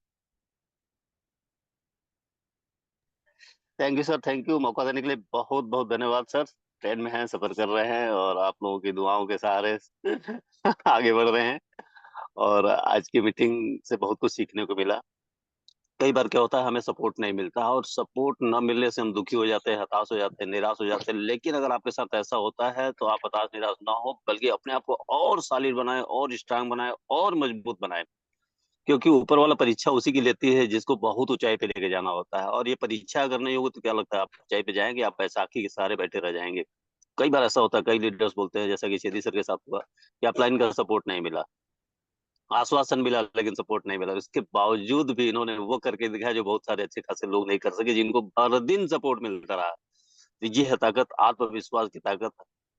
Thank you sir, thank you. मौका देने के लिए बहुत बहुत धन्यवाद सर। ट्रेन में हैं, सफर कर रहे हैं, और आप लोगों की दुआओं के सहारे आगे बढ़ रहे हैं। और आज की मीटिंग से बहुत कुछ सीखने को मिला। कई बार क्या होता है, हमें सपोर्ट नहीं मिलता, और सपोर्ट न मिलने से हम दुखी हो जाते हैं, हताश हो जाते हैं, निराश हो जाते हैं। लेकिन अगर आपके साथ ऐसा होता है तो आप हताश निराश ना हो, बल्कि अपने आप को और सॉलिड बनाए, और स्ट्रांग बनाए, और मजबूत बनाए। क्योंकि ऊपर वाला परीक्षा उसी की लेती है जिसको बहुत ऊंचाई पे लेके जाना होता है। और ये परीक्षा अगर नहीं होगी तो क्या लगता है आप ऊंचाई पे जाएंगे? आप बैसाखी के सहारे बैठे रह जाएंगे। कई बार ऐसा होता है, कई लीडर्स बोलते हैं, जैसा कि छेदी सर के साथ हुआ, कि अपलाइन का सपोर्ट नहीं मिला, आश्वासन मिला लेकिन सपोर्ट नहीं मिला। इसके बावजूद भी इन्होंने वो करके दिखाया जो बहुत सारे अच्छे खासे लोग नहीं कर सके, जिनको हर दिन सपोर्ट मिलता रहा। तो ये है ताकत, आत्मविश्वास की ताकत।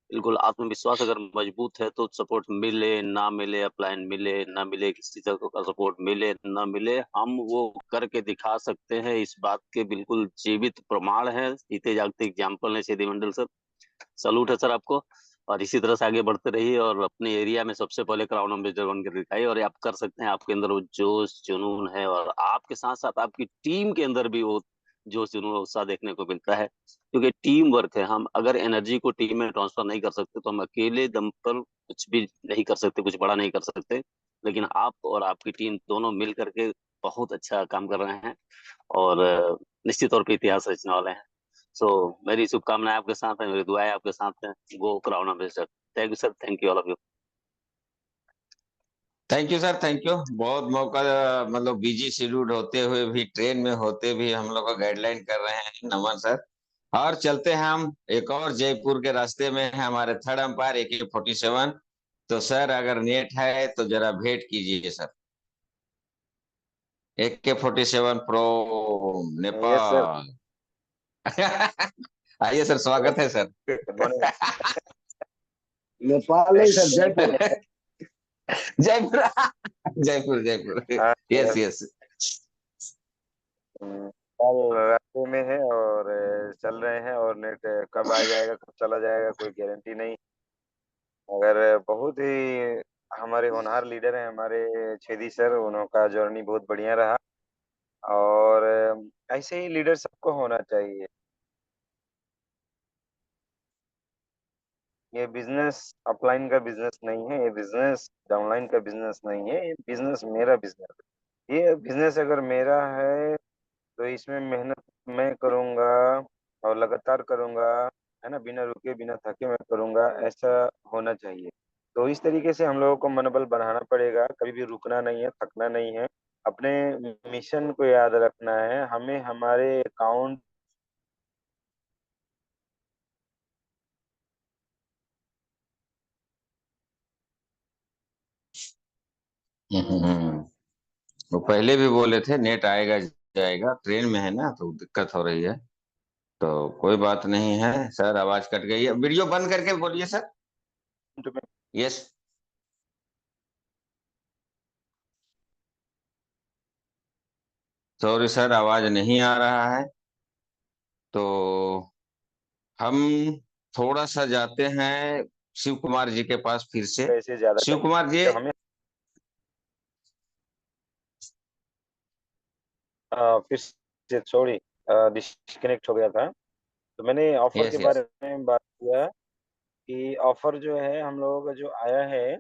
बिल्कुल, आत्मविश्वास अगर मजबूत है तो सपोर्ट मिले ना मिले, अपलाइन मिले ना मिले, किसी तरह का सपोर्ट मिले ना मिले, हम वो करके दिखा सकते हैं। इस बात के बिल्कुल जीवित प्रमाण है, जीते जागते एग्जाम्पल है छेदी मंडल सर। सलूट है सर आपको। और इसी तरह से आगे बढ़ते रहिए और अपने एरिया में सबसे पहले क्राउन एम्बेसडर बन के दिखाइए। और ये आप कर सकते हैं, आपके अंदर वो जोश जुनून है और आपके साथ साथ आपकी टीम के अंदर भी वो जोश जुनून और उत्साह देखने को मिलता है, क्योंकि टीम वर्क है। हम अगर एनर्जी को टीम में ट्रांसफर नहीं कर सकते तो हम अकेले दम पर कुछ भी नहीं कर सकते, कुछ बड़ा नहीं कर सकते। लेकिन आप और आपकी टीम दोनों मिल करके बहुत अच्छा काम कर रहे हैं और निश्चित तौर पे इतिहास रचने वाले हैं। सो मेरी शुभकामनाएं आपके साथ हैं, मेरी दुआएं आपके साथ हैं। Go crown ambassador. Thank you sir, thank you all of you. Thank you sir, thank you. बहुत मौका, मतलब बिजी शेड्यूल होते हुए भी, ट्रेन में होते भी हम लोग को गाइडलाइन कर रहे हैं, नमन सर। और चलते हैं हम एक और जयपुर के रास्ते में है हमारे थर्ड अंपायर AK-47। तो सर अगर नेट है तो जरा भेंट कीजिए sir. AK-47 pro yes sir. Nepal. आइए सर, स्वागत है सर। Good morning. नेपाल नहीं sir, Jaipur. Jaipur. Jaipur Jaipur. Yes yes. कल रास्ते में है और चल रहे हैं, और नेट कब आ जाएगा कब चला जाएगा कोई गारंटी नहीं। मगर बहुत ही हमारे होनहार लीडर हैं हमारे छेदी सर, उनका जर्नी बहुत बढ़िया रहा। और ऐसे ही लीडर सबको होना चाहिए। ये बिजनेस अपलाइन का बिजनेस नहीं है, ये बिजनेस डाउनलाइन का बिजनेस नहीं है, ये बिजनेस मेरा बिजनेस है। ये बिजनेस अगर मेरा है तो इसमें मेहनत मैं करूँगा और लगातार करूँगा, है ना, बिना रुके बिना थके मैं करूँगा, ऐसा होना चाहिए। तो इस तरीके से हम लोगों को मनोबल बढ़ाना पड़ेगा, कभी भी रुकना नहीं है, थकना नहीं है। अपने मिशन को याद रखना है, हमें हमारे अकाउंट वो पहले भी बोले थे नेट आएगा जाएगा, ट्रेन में है ना तो दिक्कत हो रही है। तो कोई बात नहीं है सर, आवाज कट गई है, वीडियो बंद करके बोलिए सर। में यस। सॉरी सर, आवाज नहीं आ रहा है। तो हम थोड़ा सा जाते हैं शिव कुमार जी के पास फिर से। पैसे ज्यादा शिव चाहिए कुमार जी। तो हमें फिर से सॉरी डिस्कनेक्ट हो गया था। तो मैंने ऑफर के यस यस। बारे में बात किया कि ऑफर जो है हम लोगों का जो आया है,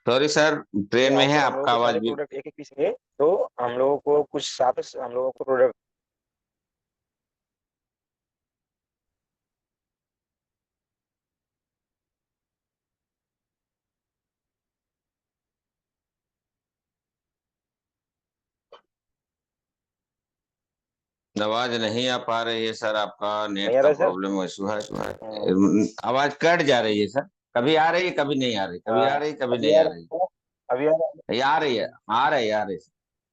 सॉरी सर, ट्रेन में है, ऑफर हम लोगों आपका को आवाज सारे भी। प्रोडक्ट एक एक पीस है, तो हम लोगों को कुछ साथ हम लोगों को प्रोडक्ट आवाज नहीं आ पा रही है सर, आपका नेट नहीं आ का रहा है सर। प्रॉब्लम इशू है। आवाज कट जा रही है सर, कभी आ रही है कभी नहीं आ रही, कभी आ रही कभी अभी नहीं आ आ रहा रही। है, अभी आ रहा है। ये आ रही है, आ रही है, आ रही है।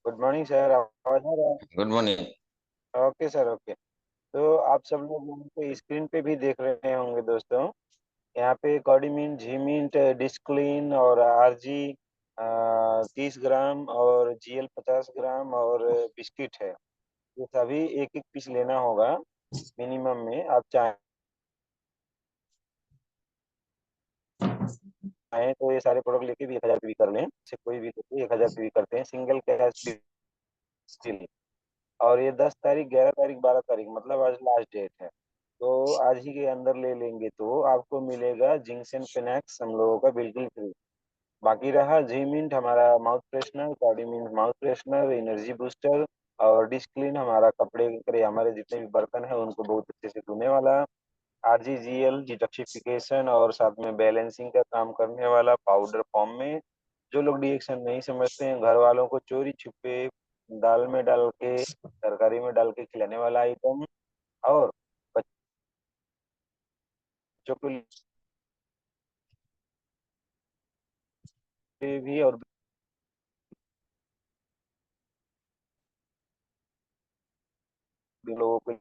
गुड मॉर्निंग सर, आवाज आ रहा गुड मॉर्निंग। है। Okay sir, okay. तो आप सब लोग यहाँ पे स्क्रीन पे भी देख रहे होंगे दोस्तों, यहाँ पे कॉर्डिमिंट, झीमिंट, डिस्क्लीन और आरजी 30 ग्राम और जीएल 50 ग्राम और बिस्किट है। ये सभी एक एक पीस लेना होगा मिनिमम में। आप चाहें तो ये सारे प्रोडक्ट लेके भी 1000 भी कर लें, से कोई भी लेके 1000 भी करते हैं, सिंगल कैश स्टिल। और ये 10 तारीख, 11 तारीख, 12 तारीख, मतलब आज लास्ट डेट है। तो आज ही के अंदर ले लेंगे तो आपको मिलेगा जिंक्सन फिनेक्स हम लोगों का बिल्कुल फ्री। बाकी रहा जी मिंट हमारा mouth freshener, body mint mouth freshener, energy booster, और डिश क्लीन हमारा कपड़े करे हमारे जितने भी बर्तन है उनको बहुत अच्छे से धोने वाला। RGGL डिटॉक्सिफिकेशन और साथ में बैलेंसिंग का काम करने वाला पाउडर फॉर्म में। जो लोग डिएक्शन नहीं समझते हैं, घर वालों को चोरी छुपे दाल में डाल के, तरकारी में डाल के खिलाने वाला आइटम। और बच्चों के लिए भी और भी लोगों के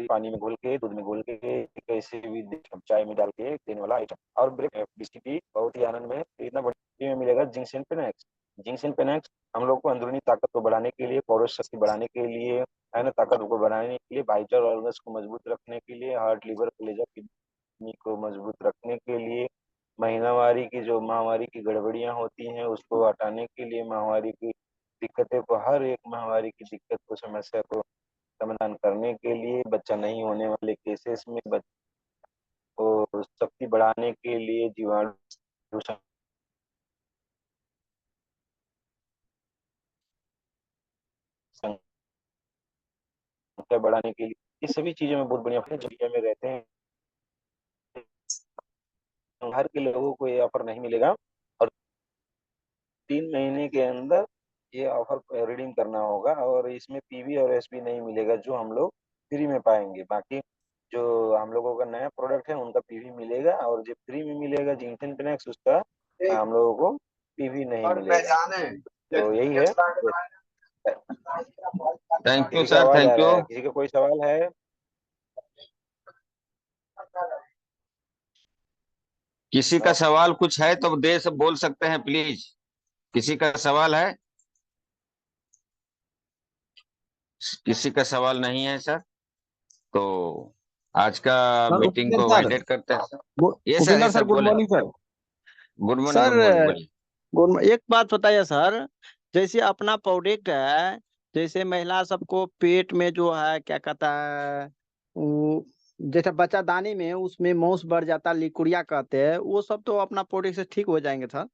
पानी में घोल के, दूध में घोल के, कैसे भी चाय में डाल के देने वाला आइटम। और बिस्किट बहुत ही आनंद में इतना बड़ी में मिलेगा। जिंक्शन पेनेक्स, जिंक्शन पेनेक्स हम लोग को अंदरूनी ताकत को बढ़ाने के लिए, पौरुष शक्ति बढ़ाने के लिए, है ना, ताकत को बढ़ाने के लिए, वाइटल ऑर्गन्स को मजबूत रखने के लिए, हार्ट, लिवर, कलेजा, किडनी को मजबूत रखने के लिए, महीनावारी की जो माहवारी की गड़बड़ियां होती हैं उसको हटाने के लिए, माहवारी की दिक्कतें को, हर एक माहवारी की दिक्कत को, समस्या को समाधान करने के लिए, बच्चा नहीं होने वाले केसेस में को शक्ति बढ़ाने के लिए, जीवाणु संख्या बढ़ाने के लिए, ये सभी चीजों में बहुत बढ़िया है। जो इंडिया में रहते हैं हर के लोगों को ये ऑफर नहीं मिलेगा, और 3 महीने के अंदर ये ऑफर रिडीम करना होगा, और इसमें पीवी और एसपी नहीं मिलेगा जो हम लोग फ्री में पाएंगे। बाकी जो हम लोगों का नया प्रोडक्ट है उनका पीवी मिलेगा, और जो फ्री में मिलेगा जिंक्शन पेनेक्स उसका हम लोगों को पीवी नहीं मिलेगा। तो यही है। थैंक यू किसी का सर, आवाज आ थैंक रहा यू। है? किसी का कोई सवाल है? किसी का सवाल कुछ है तो दे सब बोल सकते हैं प्लीज। किसी का सवाल है? किसी का सवाल नहीं है सर, तो आज का सर मीटिंग उपेंद्र को सर, वाइंड करते हैं सर। ये उपेंद्र सर सर गुड बोले। Morning sir. Good morning, sir good morning, बोलिए। एक बात बताइए सर, जैसे अपना प्रोडक्ट है, जैसे महिला सबको पेट में जो है क्या कहता है, वो जैसे बच्चादानी में उसमें मांस बढ़ जाता, लिकुड़िया कहते हैं, वो सब तो अपना प्रोडक्ट से ठीक हो जाएंगे sir?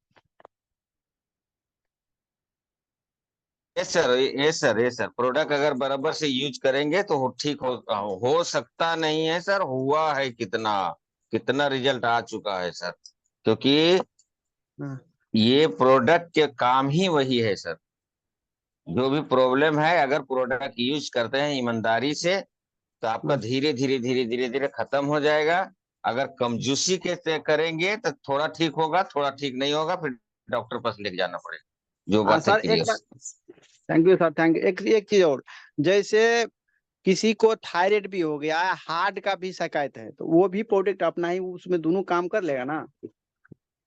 Yes sir, yes sir, yes sir. Product अगर बराबर से यूज करेंगे तो ठीक हो सकता नहीं है सर, हुआ है कितना कितना रिजल्ट आ चुका है सर, क्योंकि हाँ। ये प्रोडक्ट के काम ही वही है सर। जो भी प्रॉब्लम है, अगर प्रोडक्ट यूज करते हैं ईमानदारी से तो आपका धीरे धीरे धीरे धीरे धीरे खत्म हो जाएगा। अगर कमजोसी के से करेंगे तो थोड़ा ठीक होगा, थोड़ा ठीक नहीं होगा, फिर डॉक्टर पास लेके जाना पड़ेगा। जो बात है सर एक क्लियर। बात, thank you sir, thank you. एक चीज और, जैसे किसी को थायराइड भी हो गया है, हार्ट का भी शिकायत है, तो वो भी प्रोडक्ट अपना ही उसमें दोनों काम कर लेगा ना?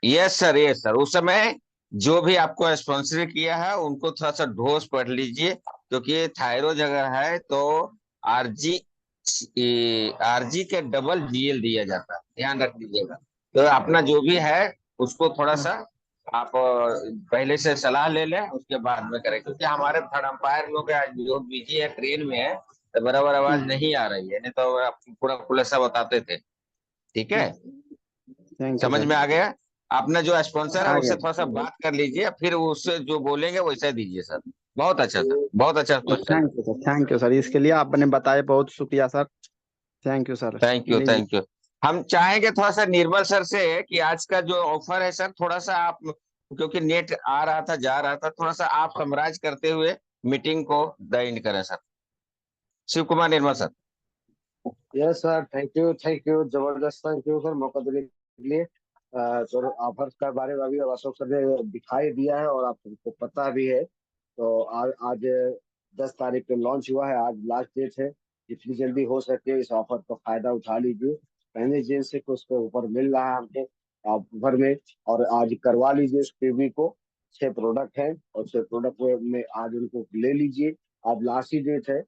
Yes sir, yes sir. उस समय जो भी आपको स्पॉन्सर किया है उनको थोड़ा सा डोज पढ़ लीजिए, क्योंकि थायराइड अगर है तो आरजी आरजी के डबल जीएल दिया जाता है, ध्यान रख लीजिएगा। तो अपना जो भी है उसको थोड़ा सा आप पहले से सलाह ले लें, उसके बाद में करें, क्योंकि हमारे थर्ड अंपायर लोग आज लोग बिजी है, ट्रेन में है, तो बराबर आवाज नहीं आ रही है, नहीं तो आप पूरा खुलासा बताते थे। ठीक है, थैंक यू समझ सर। में आ गया? आपने जो स्पॉन्सर है आ उससे गया। थोड़ा सा बात कर लीजिए, फिर उससे जो बोलेंगे वैसा दीजिए सर। बहुत अच्छा सर, बहुत अच्छा question. Thank you sir, thank you sir, इसके लिए आपने बताया, बहुत शुक्रिया sir. Thank you sir. Thank you, लीजिए। Thank you. हम चाहेंगे थोड़ा सा निर्मल सर से कि आज का जो ऑफर है सर, थोड़ा सा आप, क्योंकि नेट आ रहा था जा रहा था, थोड़ा सा आप समराइज करते हुए मीटिंग को द एंड करें sir. Shiv Kumar Nirmal sir. Yes sir, thank you, जबरदस्त, थैंक यू सर मौका देने के लिए। तो ऑफर का बारे में अभी अशोक सर ने दिखाई दिया है और आपको पता भी है। तो आज 10 तारीख को लॉन्च हुआ है, आज लास्ट डेट है। जितनी जल्दी हो सके इस ऑफर का फायदा उठा लीजिए। पहले जिनसे को उसके ऊपर मिल रहा है हमको ऑफर में, और आज करवा लीजिए उस टीवी को। 6 प्रोडक्ट हैं और 6 प्रोडक्ट में आज उनको ले लीजिए। आज लास्ट ही डेट है,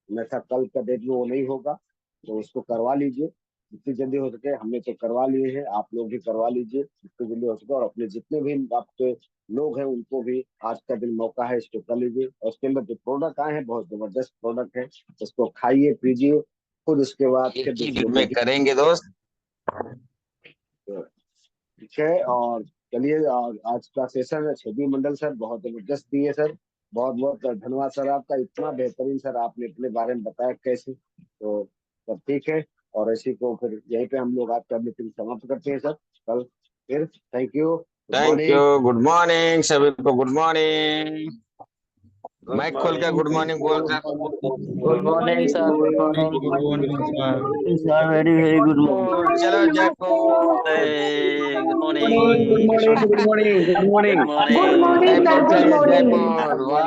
मेरा कल का डेट में वो नहीं होगा, तो उसको करवा लीजिए जितनी जल्दी हो सके। हमने तो करवा लिए हैं, आप लोग भी करवा लीजिए जितनी जल्दी हो सके, और अपने जितने भी आपके लोग हैं उनको भी आज का दिन मौका है, इसको कर लीजिए। और उसके अंदर जो प्रोडक्ट आए हैं बहुत जबरदस्त प्रोडक्ट है, उसको खाइए पीजिए खुद, उसके बाद फिर दूसरों को में करेंगे दोस्त। ठीक है। और चलिए, और आज का सेशन है छेदी मंडल सर बहुत जबरदस्त दिए सर। बहुत बहुत धन्यवाद सर आपका, इतना बेहतरीन सर आपने अपने बारे में बताया कैसे। तो सब ठीक है, और इसी को फिर यहीं पे हम लोग आज का मीटिंग समाप्त करते हैं सर। कल फिर thank you, good thank you, morning. Good morning सभी को, गुड मॉर्निंग। माइक खोल के गुड मॉर्निंग बोल sir. Good morning sir, good morning, good morning sir, very very good morning. चलो Jaipur. Good morning, good morning, good morning, good morning, good morning. Jaipur good चाहिए morning. Jaipur. वाह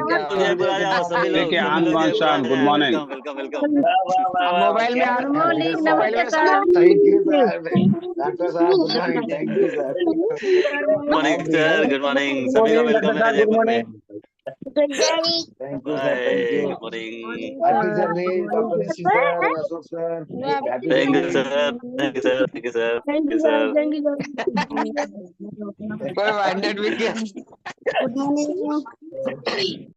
क्या जयपुर आ जाओ सभी लोग, देखिए सभी आन लोग बान जयपुर आ शान, गुड जाए। मॉर्निंग। Welcome welcome welcome. आप मोबाइल में गुड मॉर्निंग, मोबाइल नमस्ते में sir. Thank you sir. Doctor साहब good morning, thank you sir. Good morning sir, good morning, सभी का वेलकम है गुड जयपुर में। Morning. Thank you sir, thank you. Good morning. Happy journey doctor Rishi sir, Ashok sir, happy thank you journey. Sir, thank you sir, thank you sir, thank you sir. कोई वाइनेट भी किया। Good morning.